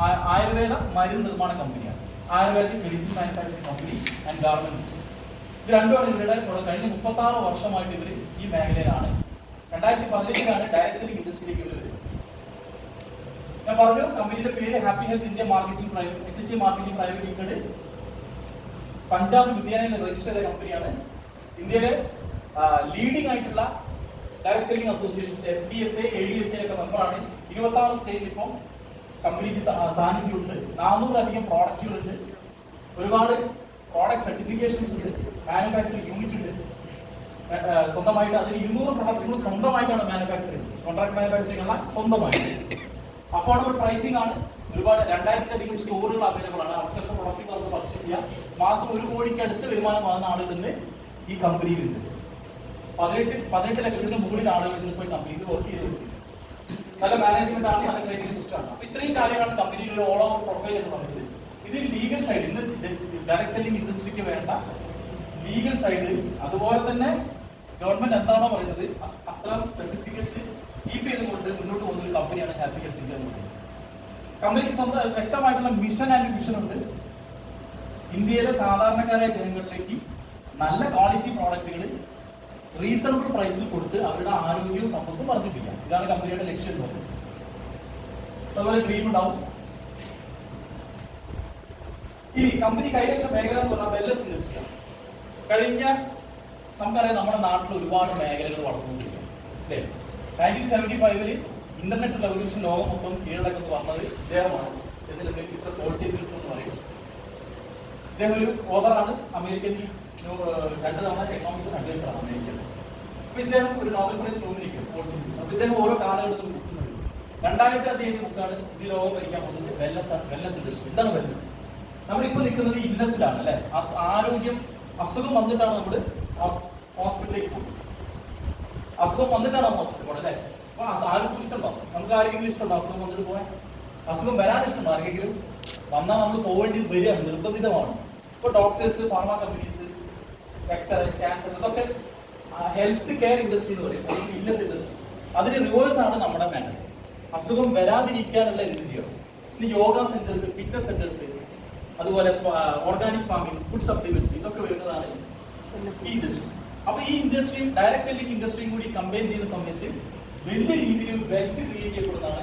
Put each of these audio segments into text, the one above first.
ആയുർവേദ മരുന്ന് നിർമ്മാണ കമ്പനിയാണ്. Ayurvedic medicine manufacturing company and garment business. ഇത് രണ്ടുമാണ് ഇവരുടെ കഴിഞ്ഞ 36 വർഷമായിട്ട് ഇവർ ഈ മേഖലയിലാണ്. 2015 ഡയറക്ട് സെല്ലിംഗ് ഇൻഡസ്ട്രിയിലേക്ക് ഇവർ വരുന്നത്. ഞാൻ പറഞ്ഞു കമ്പനിയുടെ പേര് happy health India marketing private HHI marketing private limited. Punjab ലുധിയാനയിൽ രജിസ്റ്റർ ചെയ്ത കമ്പനിയാണ്. ഇന്ത്യയിലെ ലീഡിംഗ് ആയിട്ടുള്ള direct selling associations FDSA ADSA ഒക്കെ മെമ്പറാണ്. 26 സ്റ്റേറ്റിൽ ഇപ്പോൾ കമ്പനിക്ക് സാന്നിധ്യമുണ്ട്. 400-അധികം പ്രോഡക്റ്റുകളുണ്ട്. ഒരുപാട് പ്രോഡക്റ്റ് സർട്ടിഫിക്കേഷൻസ് ഉണ്ട്. മാനുഫാക്ചറിംഗ് യൂണിറ്റ് ഉണ്ട് സ്വന്തമായിട്ട്. അതിൽ 200 പ്രൊഡക്റ്റുകൾ സ്വന്തമായിട്ടാണ് മാനുഫാക്ചറിംഗ്, കോൺട്രാക്ട് മാനുഫാക്ചറിംഗ് അല്ല, സ്വന്തമായിട്ട്. അഫോർഡബിൾ പ്രൈസിംഗ് ആണ്. ഒരുപാട് 2000-ലധികം സ്റ്റോറുകൾ അവൈലബിൾ ആണ്. അവർക്കൊക്കെ പ്രൊഡക്റ്റുകൾ നമുക്ക് പർച്ചേസ് ചെയ്യാം. മാസം 1 കോടിക്ക് അടുത്ത് വരുമാനമാകുന്ന ആളുകളുണ്ട് ഈ കമ്പനിയിലുണ്ട്. 18 ലക്ഷത്തിന് മുകളിൽ ആളുകൾ ഇതിൽ പോയി കമ്പനിയിൽ വർക്ക് ചെയ്തിട്ടുണ്ട്. നല്ല മാനേജ്മെന്റ് ആണ്, നല്ല ട്രെയിനിങ് സിസ്റ്റം ആണ്. അപ്പൊ ഇത്രയും കാര്യമാണ് കമ്പനിയുടെ ഓൾ ഓവർ പ്രൊഫൈൽ എന്ന് പറയുന്നത്. ഇതിൽ ലീഗൽ സൈഡ്, ഇന്ന് ഡയറക്ട് സെല്ലിംഗ് ഇൻഡസ്ട്രിക്ക് വേണ്ട ലീഗൽ സൈഡ്, അതുപോലെ തന്നെ ഗവൺമെന്റ് എന്താണോ പറയുന്നത് അത്തരം സർട്ടിഫിക്കറ്റ്സ് കീപ്പ് ചെയ്തുകൊണ്ട് മുന്നോട്ട് പോകുന്ന ഒരു കമ്പനിയാണ് ഹാപ്പി ഹെൽത്ത് ഇന്ത്യ എന്ന് പറയുന്നത്. കമ്പനിക്ക് സ്വന്തം വ്യക്തമായിട്ടുള്ള മിഷൻ ആൻഡ് വിഷൻ ഉണ്ട്. ഇന്ത്യയിലെ സാധാരണക്കാരായ ജനങ്ങളിലേക്ക് നല്ല ക്വാളിറ്റി പ്രോഡക്റ്റുകൾ റീസണബിൾ പ്രൈസിൽ കൊടുത്ത് അവരുടെ ആരോഗ്യവും സമ്പത്തും വർദ്ധിപ്പിക്കാം. ഇതാണ് കമ്പനിയുടെ ലക്ഷ്യം എന്ന് പറയുന്നത്. അതുപോലെ ഡ്രീം ഉണ്ടാവും. ഇനി കമ്പനി കൈവച്ച മേഖല എന്ന് പറഞ്ഞാൽ വെൽനസ് ഇൻഡസ്ട്രിയാണ്. കഴിഞ്ഞ നമുക്കറിയാം നമ്മുടെ നാട്ടിൽ ഒരുപാട് മേഖലകൾ വളർന്നുകൊണ്ടിരിക്കുകയാണ് അല്ലേ. 1975 ഇന്റർനെറ്റ് റെവല്യൂഷൻ ലോകം മൊത്തം കീഴടക്കുന്നത് വന്നത് ഇദ്ദേഹമാണ്. മിസ്റ്റർ പോൾ സീഗൽസ് എന്ന് പറയും. ഇദ്ദേഹം ഒരു ഓതറാണ്. അമേരിക്കൻ 2 തവണ എക്കണോമിക് അഡ്വൈസറാണ് അമേരിക്കൻ. അപ്പൊ ഇദ്ദേഹം ഒരു നോബൽ പ്രൈസ് നോമിനിക്കും പോൾ സീഗൽസ്. അപ്പൊ ഇദ്ദേഹം ഓരോ കാലഘട്ടത്തിലും ബുക്കുന്നുണ്ട്. 2000 ബുക്കാണ് ഈ ലോകം ഭരിക്കാൻ പോകുന്നത് വെൽനസ് ഇൻഡസ്ട്രി. എന്താണ് വെൽനസ്? നമ്മളിപ്പോ നിൽക്കുന്നത് ഇല്ലസിലാണ് അല്ലെ. ആരോഗ്യം, അസുഖം വന്നിട്ടാണ് നമ്മൾ ഹോസ്പിറ്റലിലേക്ക് പോകുന്നത്. അസുഖം വന്നിട്ടാണ് ഹോസ്പിറ്റലിൽ പോകുന്നത് അല്ലെ. അപ്പൊ ആർക്കും ഇഷ്ടമുണ്ടോ? നമുക്ക് ആരെങ്കിലും ഇഷ്ടമുണ്ടോ അസുഖം വന്നിട്ട് പോകാൻ? അസുഖം വരാൻ ഇഷ്ടമുണ്ടോ ആർക്കെങ്കിലും? വന്നാൽ നമ്മൾ പോവേണ്ടി വരികയാണ്, നിർബന്ധിതമാണ്. ഇപ്പൊ doctors, pharma companies, x-ray, cancer, ഇതൊക്കെ ഹെൽത്ത് കെയർ ഇൻഡസ്ട്രി എന്ന് പറയും, ഫിറ്റ്നസ് ഇൻഡസ്ട്രി. അതിന് റിവേഴ്സ് ആണ് നമ്മുടെ മേഖല. അസുഖം വരാതിരിക്കാനുള്ള എന്ത് ചെയ്യണം? ഇനി യോഗ സെന്റേഴ്സ്, ഫിറ്റ്നസ് സെന്റേഴ്സ്, അതുപോലെ ഓർഗാനിക് ഫാമിംഗ്, ഫുഡ് സപ്ലിമെന്റ്സ്, ഇതൊക്കെ വരുന്നതാണ് ഈ ഇൻഡസ്ട്രി. അപ്പൊ ഈ ഇൻഡസ്ട്രിയും ഡയറക്ട് സെല്ലിംഗ് ഇൻഡസ്ട്രിയും കൂടി കമ്പൈൻ ചെയ്യുന്ന സമയത്ത് വലിയ രീതിയിൽ വെൽത്ത് ക്രിയേറ്റ് ചെയ്യപ്പെടുന്നതാണ്.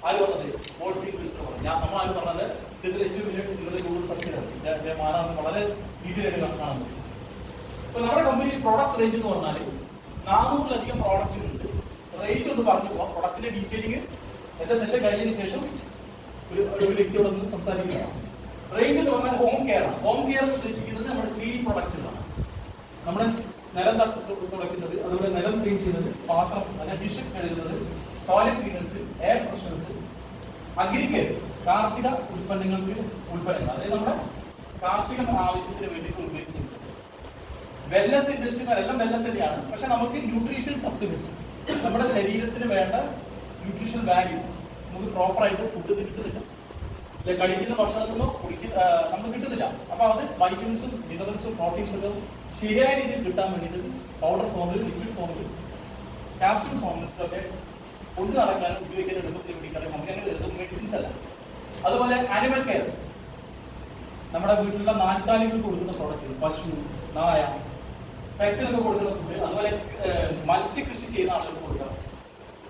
ആര് പറഞ്ഞത്? പോൾ സീഗൽസ് എന്ന് പറഞ്ഞു. നമ്മൾ ആര് പറഞ്ഞത്? ഇതിൽ ഏറ്റവും വലിയ കൂടുതൽ സബ്സിഡി മാറാണ് വളരെ ഡീറ്റെയിൽ ആയിട്ട് കാണുന്നത്. ഇപ്പൊ നമ്മുടെ കമ്പനിയിൽ പ്രോഡക്ട്സ് റേഞ്ച് എന്ന് പറഞ്ഞാൽ 400-ലധികം പ്രോഡക്റ്റുകളുണ്ട്. റേഞ്ച് ഒന്ന് പറഞ്ഞു പോകാം. പ്രൊഡക്ട്സിന്റെ ഡീറ്റെയിലിംഗ് എന്റെ സെഷൻ കഴിഞ്ഞതിന് ശേഷം ഒരു വ്യക്തിയോട് ഒന്ന് സംസാരിക്കുന്നതാണ്. റേഞ്ച് എന്ന് പറഞ്ഞാൽ ഹോം കെയർ ആണ്. ഹോം കെയർ ഉദ്ദേശിക്കുന്നത് നമ്മുടെ ക്ലീനിങ് പ്രൊഡക്ട്സുകളാണ്. നമ്മൾ നിലം തുടയ്ക്കുന്നത്, അതുപോലെ നിലം ക്ലീൻ ചെയ്യുന്നത്, പാത്രം അല്ലെ ഡിഷ് കഴുകുന്നത്, ടോയ്ലറ്റ് ക്ലീനേഴ്സ്, എയർ ഫ്രഷ്നേഴ്സ്, അഗ്രികെയർ, കാർഷിക ഉൽപ്പന്നങ്ങൾ, അതായത് നമ്മുടെ കാർഷിക ആവശ്യത്തിന് വേണ്ടിയിട്ട് ഉപയോഗിക്കുന്നുണ്ട്. വെൽനസ് ഇൻഡസ്ട്രികളെല്ലാം വെൽനസ് തന്നെയാണ്. പക്ഷെ നമുക്ക് ന്യൂട്രീഷൻ സപ്ലിമെന്റ്സ്, നമ്മുടെ ശരീരത്തിന് വേണ്ട ന്യൂട്രീഷൻ വാല്യൂ നമുക്ക് പ്രോപ്പറായിട്ട് ഫുഡ് കിട്ടുന്നില്ല. കഴിക്കുന്ന ഭക്ഷണത്തിൽ നിന്നോ നമുക്ക് കിട്ടുന്നില്ല. അപ്പൊ അത് വൈറ്റമിൻസും മിനറൽസും പ്രോട്ടീൻസും ഒക്കെ ശരിയായ രീതിയിൽ കിട്ടാൻ വേണ്ടിയിട്ട് പൗഡർ ഫോമിൽ, ലിക്വിഡ് ഫോമിൽ, ക്യാപ്സ്യൂൾ ഫോമിൽസ് ഒക്കെ കൊണ്ട് നടക്കാനും ഉപയോഗിക്കാൻ എളുപ്പത്തിൽ പിടിക്കാനും നമുക്ക് അങ്ങനെ എഴുതുന്ന മെഡിസിൻസ് അല്ല. അതുപോലെ ആനിമൽ കെയർ, നമ്മുടെ വീട്ടിലുള്ള നാൽക്കാലികൾ കൊടുക്കുന്ന പ്രോഡക്റ്റുകൾ, പശു, നായ, പെറ്റ്സിനൊക്കെ കൊടുക്കുന്ന ഫുഡ്, അതുപോലെ മത്സ്യകൃഷി ചെയ്യുന്ന ആളുകൾക്ക് കൊടുക്കാം.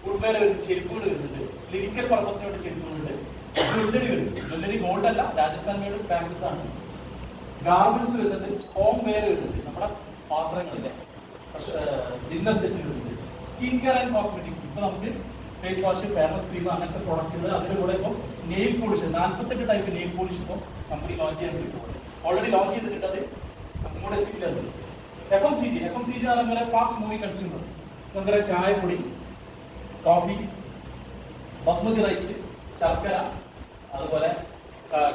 ഫുഡ്വെയർ വരുന്നുണ്ട്, ചെരുപ്പുകൾ വരുന്നുണ്ട്, ക്ലിനിക്കൽ പർപ്പസിന് വേണ്ടി ചെരുപ്പുകളുണ്ട്, ജ്വല്ലറി വരുന്നുണ്ട്. ജ്വല്ലറി ഗോൾഡ് അല്ല, രാജസ്ഥാൻ മേഡ് ബാങ്കിൾസ് ആണ്. ഗാർമെന്റ്സ് വരുന്നുണ്ട്, ഹോം വെയർ വരുന്നുണ്ട്, നമ്മുടെ പാത്രങ്ങളിലെ ഡിന്നർ സെറ്റ് വരുന്നുണ്ട്, സ്കിൻ കെയർ ആൻഡ് കോസ്മെറ്റിക്സ്. ഇപ്പൊ നമുക്ക് ഫേസ് വാഷ്, ഫെയർനെസ് ക്രീം, അങ്ങനത്തെ പ്രോഡക്റ്റുകൾ. അതിന്റെ കൂടെ ഇപ്പോൾ nail polish, 48 type nail polish ഇപ്പോൾ കമ്പനി ലോഞ്ച് ചെയ്യാൻ വേണ്ടി ഓൾറെഡി ലോഞ്ച് ചെയ്തിട്ടുണ്ട്. അത് നമ്മുടെ എത്തിയില്ല. FMCG അതങ്ങനെ ഫാസ്റ്റ് മൂവിങ് കൺസ്യൂമർ. നമുക്കറിയാം ചായപ്പൊടി, കോഫി, ബസ്മതി റൈസ്, ശർക്കര, അതുപോലെ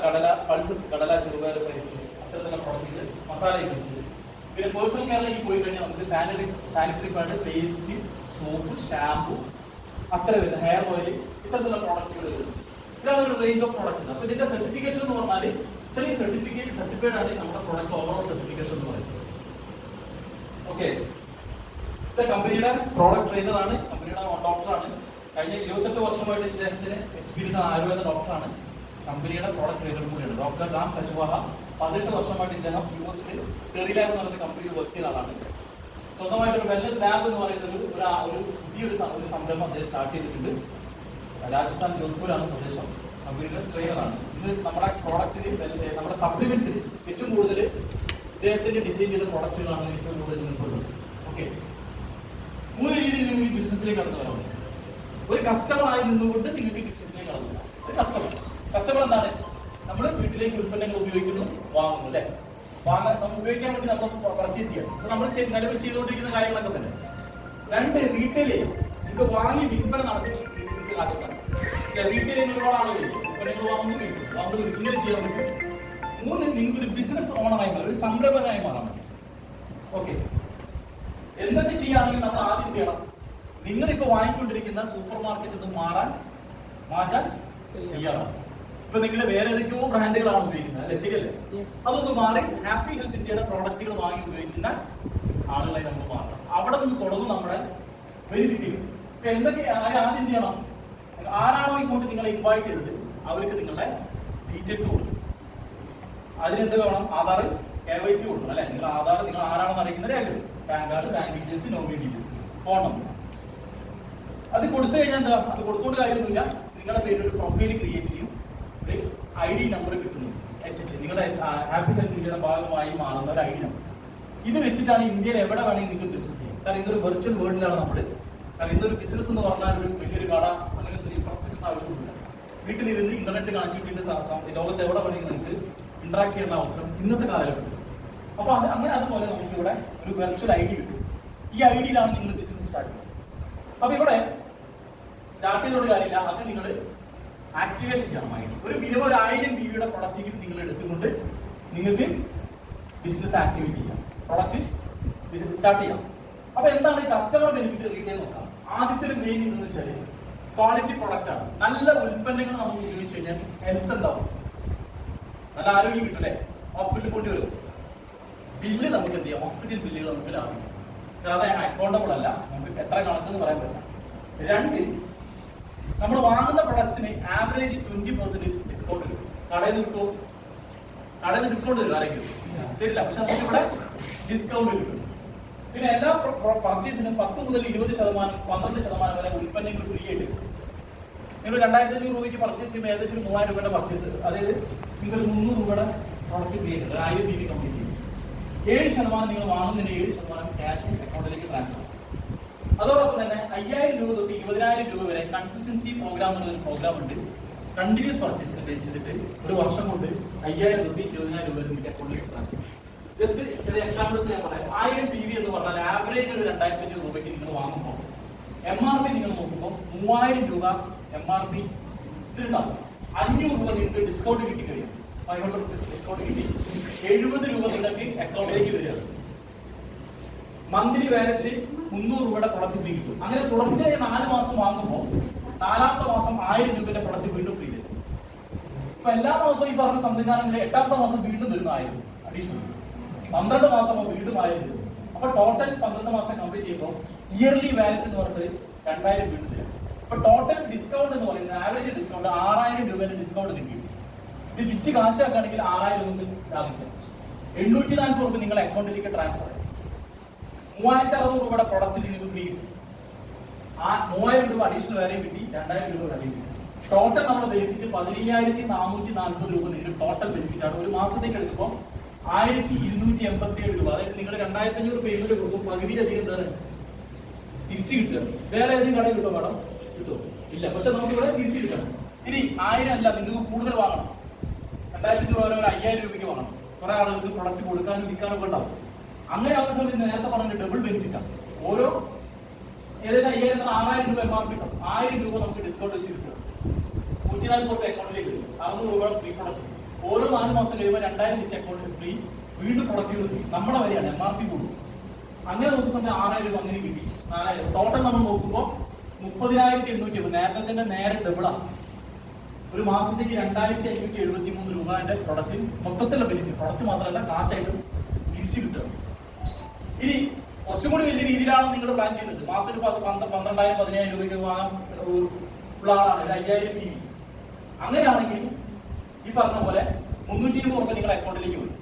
കടല, പൾസസ്, കടല, ചെറുപയർ, പരിപ്പ്, അത്തരത്തിലുള്ള പ്രോഡക്റ്റുകൾ, മസാല ഐറ്റംസ്. പിന്നെ പേഴ്സണൽ കെയറിലേക്ക് പോയി കഴിഞ്ഞാൽ നമുക്ക് sanitary pad, paste, soap, shampoo, അത്ര വരുന്ന ഹെയർ ഓയിൽ, ഇത്തരത്തിലുള്ള പ്രോഡക്റ്റുകൾ വരുന്നു. ഇതാണ് ഒരു റേഞ്ച് ഓഫ് പ്രോഡക്റ്റ്. അപ്പൊ ഇതിന്റെ സർട്ടിഫിക്കേഷൻ എന്ന് പറഞ്ഞാൽ ഇത്രയും സർട്ടിഫൈഡ് ആണ് നമ്മുടെ പ്രോഡക്ട്സ് ഓവറോൾ സർട്ടിഫിക്കേഷൻ എന്ന് പറയുന്നത്. ഓക്കെ, ഇത് കമ്പനിയുടെ പ്രോഡക്റ്റ് ട്രെയിനർ ആണ്, കമ്പനിയുടെ ഡോക്ടറാണ്. കഴിഞ്ഞ 28 വർഷമായിട്ട് ഇദ്ദേഹത്തിന് എക്സ്പീരിയൻസ് ആയുർവേദ ഡോക്ടറാണ്. കമ്പനിയുടെ പ്രോഡക്റ്റ് ട്രെയിനർ കൂടിയാണ് ഡോക്ടർ രാം കച്ചുവാഹ. 18 വർഷമായിട്ട് ഇദ്ദേഹം യുഎസിൽ ടെറി ലാബ് എന്ന് പറയുന്ന കമ്പനിയിൽ വർക്ക് ചെയ്ത ആളാണ്. സ്വന്തമായിട്ട് ഒരു വെൽനസ് ലാബ് എന്ന് പറയുന്ന ഒരു പുതിയൊരു സംരംഭം അദ്ദേഹം സ്റ്റാർട്ട് ചെയ്തിട്ടുണ്ട്. രാജസ്ഥാൻ ജോധ്പൂരാണ് സ്വദേശം. കമ്പനിയുടെ ട്രെയിനറാണ്. ഇത് നമ്മുടെ പ്രോഡക്റ്റിൽ നമ്മുടെ സപ്ലിമെന്റ്സിൽ ഏറ്റവും കൂടുതൽ ഇദ്ദേഹത്തിന്റെ ഡിസൈൻ ചെയ്ത പ്രോഡക്റ്റുകളാണ് ഏറ്റവും കൂടുതൽ നിൽക്കുന്നത്. ഓക്കെ, 3 രീതിയിൽ നിങ്ങൾക്ക് ഈ ബിസിനസ്സിലേക്ക് കടന്നു വരാം. ഒരു കസ്റ്റമറായി നിന്നുകൊണ്ട് നിങ്ങൾക്ക് ബിസിനസ്സിലേക്ക് കടന്നു വരാം. ഒരു കസ്റ്റമർ എന്താണ്? നമ്മൾ വീട്ടിലേക്ക് ഉൽപ്പന്നങ്ങൾ ഉപയോഗിക്കുന്നു, വാങ്ങുന്നു അല്ലേ? നമ്മൾ ഉപയോഗിക്കാൻ വേണ്ടി നമ്മൾ പർച്ചേസ് ചെയ്യണം. അപ്പൊ നമ്മൾ നിലവിൽ ചെയ്തുകൊണ്ടിരിക്കുന്ന കാര്യങ്ങളൊക്കെ തന്നെ. 2, റീറ്റെയിൽ നിങ്ങൾക്ക് വാങ്ങി വിൽപ്പന നടത്തി നിങ്ങൾക്ക് കാശുണ്ടാകും. റീറ്റെയിൽ ഒരുപാട് ആളുകളില്ല, ഉൽപ്പന്നങ്ങൾ വാങ്ങുന്നു ഇങ്ങനെ ചെയ്യാൻ പറ്റും. 3, നിങ്ങൾക്ക് ഒരു ബിസിനസ് ഓണറായി മാറാം, ഒരു സംരംഭകനായി മാറാൻ പറ്റും. ഓക്കെ, എന്തൊക്കെ ചെയ്യുകയാണെങ്കിൽ നമ്മൾ ആദ്യം ചെയ്യണം, നിങ്ങളിപ്പോ വാങ്ങിക്കൊണ്ടിരിക്കുന്ന സൂപ്പർ മാർക്കറ്റിൽ നിന്ന് മാറ്റാൻ തയ്യാറാണ്. ഇപ്പൊ നിങ്ങൾ വേറെ ഏതൊക്കെയോ ബ്രാൻഡുകളാണ് ഉപയോഗിക്കുന്നത് അല്ലെ? ശരിയല്ലേ? അതൊന്ന് മാറി ഹാപ്പി ഹെൽത്ത് ഇന്ത്യയുടെ പ്രോഡക്റ്റുകൾ വാങ്ങി ഉപയോഗിക്കുന്ന ആളുകളായി നമ്മൾ മാറണം. അവിടെ നിന്ന് തുടങ്ങും നമ്മുടെ ബെനിഫിറ്റുകൾ. എന്തൊക്കെ ആദ്യം എന്ത് ചെയ്യണം? ആരാണോ ഇങ്ങോട്ട് നിങ്ങളെ ഇൻവൈറ്റ് ചെയ്തത് അവർക്ക് നിങ്ങളുടെ ഡീറ്റെയിൽസ് കൊടുക്കും. അതിനെന്ത് വേണം? ആധാർ, KYC കൊടുക്കണം അല്ലെ? നിങ്ങൾ ആധാർ, നിങ്ങൾ ആരാണെന്ന് അറിയിക്കുന്ന രേഖകൾ, pan card, bank details, nominee details, phone number. അത് കൊടുത്തു കഴിഞ്ഞാൽ എന്താ? അത് കൊടുത്തുകൊണ്ട് കാര്യമൊന്നുമില്ല. നിങ്ങളുടെ പേര് ഒരു പ്രൊഫൈൽ ക്രിയേറ്റ് ചെയ്യും, ID നമ്പർ കിട്ടുന്നു. നിങ്ങളുടെ ഹാപ്പി ഹെൽത്ത് ഇന്ത്യയുടെ ഭാഗമായി മാറുന്ന ഒരു ID നമ്പർ. ഇത് വെച്ചിട്ടാണ് ഇന്ത്യയിൽ എവിടെ വേണമെങ്കിൽ നിങ്ങൾക്ക് ബിസിനസ് ചെയ്യാം. കാരണം ഇതൊരു വെർച്വൽ വേൾഡിലാണ് നമ്മൾ. കാരണം ഇതൊരു ബിസിനസ് എന്ന് പറഞ്ഞാൽ ഒരു വലിയൊരു കട അങ്ങനത്തെ ഇൻഫ്രാസ്ട്രക്ചർ ആവശ്യമൊന്നുമില്ല. വീട്ടിലിരുന്ന് ഇന്റർനെറ്റ് കണക്ടിവിറ്റിന്റെ ലോകത്ത് എവിടെ വേണമെങ്കിൽ നിങ്ങൾക്ക് ഇന്ററാക്ട് ചെയ്യുന്ന അവസരം ഇന്നത്തെ കാലഘട്ടത്തിൽ. അപ്പൊ അതുപോലെ നമുക്ക് ഇവിടെ ഒരു വെർച്വൽ ID കിട്ടും. ഈ IDയിലാണ് നിങ്ങൾ ബിസിനസ് സ്റ്റാർട്ട് ചെയ്യുന്നത്. അപ്പൊ ഇവിടെ സ്റ്റാർട്ട് ചെയ്തോട് കാര്യമില്ല, അത് നിങ്ങൾ ആക്ടിവേഷൻ ചെയ്യണം. ID ഒരു മിനിമം 1000 BB പ്രൊഡക്റ്റ് നിങ്ങൾ എടുത്തുകൊണ്ട് നിങ്ങൾക്ക് ബിസിനസ് ആക്ടിവേറ്റ് ചെയ്യാം, പ്രൊഡക്റ്റ് സ്റ്റാർട്ട് ചെയ്യാം. അപ്പൊ എന്താണ് കസ്റ്റമർ ബെനിഫിറ്റ് റീറ്റെയിൽ നോക്കാം. ആദ്യത്തെ ഒരു മെയിൻ ഇതെന്ന് വെച്ചാൽ ക്വാളിറ്റി പ്രൊഡക്റ്റ് ആണ്. നല്ല ഉൽപ്പന്നങ്ങൾ നമുക്ക് ഉപയോഗിച്ച് കഴിഞ്ഞാൽ ഹെൽത്ത് എന്താവും? നല്ല ആരോഗ്യം കിട്ടും അല്ലെ? ഹോസ്പിറ്റലിൽ പോണ്ടി വരും. ബില്ല് നമുക്ക് എന്ത് ചെയ്യാം? ഹോസ്പിറ്റൽ ബില്ലുകൾ നമുക്ക് ലാഭിക്കാം. കാരണം അത് അക്കൗണ്ടബിൾ അല്ല, നമുക്ക് എത്ര കണക്കെന്ന് പറയാൻ പറ്റില്ല. 2, നമ്മൾ വാങ്ങുന്ന പ്രൊഡക്ട്സിന് ആവറേജ് 20% ഡിസ്കൗണ്ട് കിട്ടും. കടയിൽ നിന്ന് കിട്ടുമോ? കടയിൽ നിന്ന് ഡിസ്കൗണ്ട് തരും ആരെങ്കിലും? തരില്ല. പക്ഷെ നമുക്ക് ഇവിടെ ഡിസ്കൗണ്ട് കിട്ടും. പിന്നെ എല്ലാ പർച്ചേസിനും 10 മുതൽ 20%, 12% വരെ ഉൽപ്പന്നങ്ങൾ ഫ്രീ ആയിട്ട് കിട്ടും. നിങ്ങൾ 2500 രൂപയ്ക്ക് പർച്ചേസ് ചെയ്യുമ്പോൾ ഏകദേശം 3000 രൂപയുടെ പർച്ചേസ്, അതായത് നിങ്ങൾ 300 രൂപയുടെ പ്രോഡക്റ്റ് ഫ്രീ ആയിട്ട് 1000 BB കംപ്ലീറ്റ് ചെയ്യും. 7% നിങ്ങൾ വാങ്ങുന്നതിന് 7% ക്യാഷ് അക്കൗണ്ടിലേക്ക് ട്രാൻസ്ഫർ. അതോടൊപ്പം തന്നെ 5000 രൂപ തൊട്ട് 20000 രൂപ വരെ കൺസിസ്റ്റൻസി പ്രോഗ്രാം എന്നൊരു പ്രോഗ്രാം ഉണ്ട്. കണ്ടിന്യൂസ് പർച്ചേസിനെ ബേസ് ചെയ്തിട്ട് ഒരു വർഷം കൊണ്ട് 5000 തൊട്ട് 20000 രൂപ വരെ നിങ്ങൾക്ക് അക്കൗണ്ടിലേക്ക് ട്രാൻസ്ഫർ ചെയ്യും. ജസ്റ്റ് ചെറിയ എക്സാമ്പിൾസ് ഞാൻ പറയാം. 1000 BB എന്ന് പറഞ്ഞാൽ ആവറേജ് ഒരു 2500 രൂപയ്ക്ക് നിങ്ങൾ വാങ്ങുമ്പോൾ MRP നിങ്ങൾ നോക്കുമ്പോൾ 3000 രൂപ MRP ഇതുണ്ടാവും. 500 രൂപ നിങ്ങൾക്ക് ഡിസ്കൗണ്ട് കിട്ടി കഴിയും. 500 ഡിസ്കൗണ്ട് കിട്ടി 70 രൂപ നിങ്ങൾക്ക് അക്കൗണ്ടിലേക്ക് വരിക. മന്ത്ലി വാലറ്റിൽ 300 രൂപയുടെ പ്രൊഡക്റ്റ് ഫ്രീ കിട്ടും. അങ്ങനെ തുടർച്ചയായി 4 മാസം വാങ്ങുമ്പോൾ 4ാമത്തെ മാസം 1000 രൂപയുടെ പ്രൊഡക്റ്റ് വീണ്ടും ഫ്രീ തരും. അപ്പൊ എല്ലാ മാസവും ഈ പറഞ്ഞ സംവിധാനങ്ങളിൽ 8ാമത്തെ മാസം വീണ്ടും തരുന്ന 1000 അഡീഷണൽ. 12 മാസം വീണ്ടും 1000 തരും. അപ്പൊ ടോട്ടൽ 12 മാസം കംപ്ലീറ്റ് ചെയ്യുമ്പോൾ ഇയർലി വാലറ്റ് എന്ന് പറഞ്ഞിട്ട് 2000 വീണ്ടും തരും. അപ്പൊ ടോട്ടൽ ഡിസ്കൗണ്ട് എന്ന് പറയുന്നത് ആവറേജ് ഡിസ്കൗണ്ട് 6000 രൂപയുടെ ഡിസ്കൗണ്ട് കിട്ടും. ഇത് വിറ്റ് കാശാക്കുകയാണെങ്കിൽ 6000 നിങ്ങൾക്ക് ലാഭിക്കാം. 840 രൂപ നിങ്ങളുടെ അക്കൗണ്ടിലേക്ക് ട്രാൻസ്ഫർ. 3600 രൂപയുടെ പ്രൊഡക്റ്റ് നിങ്ങൾക്ക് ഫ്രീ കിട്ടും. 3000 രൂപ അഡീഷണൽ വേറെയും കിട്ടി, 2000 രൂപ വേറെയും കിട്ടി. ടോട്ടൽ നമ്മുടെ ബെനിഫിറ്റ് 15440 രൂപ നിങ്ങൾക്ക് ടോട്ടൽ ബെനിഫിറ്റ് ആണ്. ഒരു മാസത്തേക്ക് എടുക്കുമ്പോൾ 1287 രൂപ. അതായത് നിങ്ങൾ 2500 പേയ്മെന്റ് കൊടുക്കും, പകുതിയിലധികം എന്താണ് തിരിച്ചു കിട്ടുക. വേറെ ഏതെങ്കിലും കടയിൽ കിട്ടുമോ മാഡം? കിട്ടുമോ? ഇല്ല. പക്ഷെ നമുക്ക് ഇവിടെ തിരിച്ചു കിട്ടണം. ഇനി 1000 അല്ല, നിങ്ങൾക്ക് കൂടുതൽ വാങ്ങണം. 2000 രൂപ വരെ ഒരു 5000 രൂപയ്ക്ക് വാങ്ങണം. കുറെ ആളുകൾക്ക് പ്രൊഡക്റ്റ് കൊടുക്കാനും വിൽക്കാനും ഒക്കെ ഉണ്ടാവും. അങ്ങനെ ആവുന്ന സമയത്ത് നേരത്തെ പറഞ്ഞ ഡബിൾ ബെനിഫിറ്റ് ആണ്. ഓരോ ഏകദേശം 5000 6000 രൂപ MRP കിട്ടും. 1000 രൂപ നമുക്ക് ഡിസ്കൗണ്ട് വെച്ച് കിട്ടും. 140 രൂപ അക്കൗണ്ടിലേക്ക് കിട്ടും. 600 രൂപ ഫ്രീ പ്രൊഡക്റ്റ്. ഓരോ 4 മാസം കഴിയുമ്പോൾ 2000 വെച്ച് അക്കൗണ്ടിൽ ഫ്രീ, വീണ്ടും പ്രൊഡക്റ്റുകൾ ഫ്രീ. നമ്മുടെ വരെയാണ് MRP കൂടും. അങ്ങനെ നോക്കുന്ന സമയത്ത് 6000 രൂപ അങ്ങനെ കിട്ടി. 4000 ടോട്ടൽ നമ്മൾ നോക്കുമ്പോൾ 30850. നേരത്തെ നേരെ ഡബിളാണ്. ഒരു മാസത്തേക്ക് 2573 രൂപയുടെ പ്രൊഡക്റ്റ് മൊത്തത്തിലുള്ള ബെനിഫിറ്റ്, പ്രൊഡക്റ്റ് മാത്രമല്ല കാശായിട്ട് തിരിച്ചു കിട്ടുക. ഇനി കുറച്ചും കൂടി വലിയ രീതിയിലാണ് നിങ്ങൾ പ്ലാൻ ചെയ്യുന്നത്. മാസം ഒരു 12,000 15,000 രൂപയ്ക്ക് വാങ്ങാൻ ഉള്ള ആളാണ്, ഒരു 5,000 PV. അങ്ങനെയാണെങ്കിൽ ഈ പറഞ്ഞ പോലെ 320 രൂപ നിങ്ങളുടെ അക്കൗണ്ടിലേക്ക് വരും.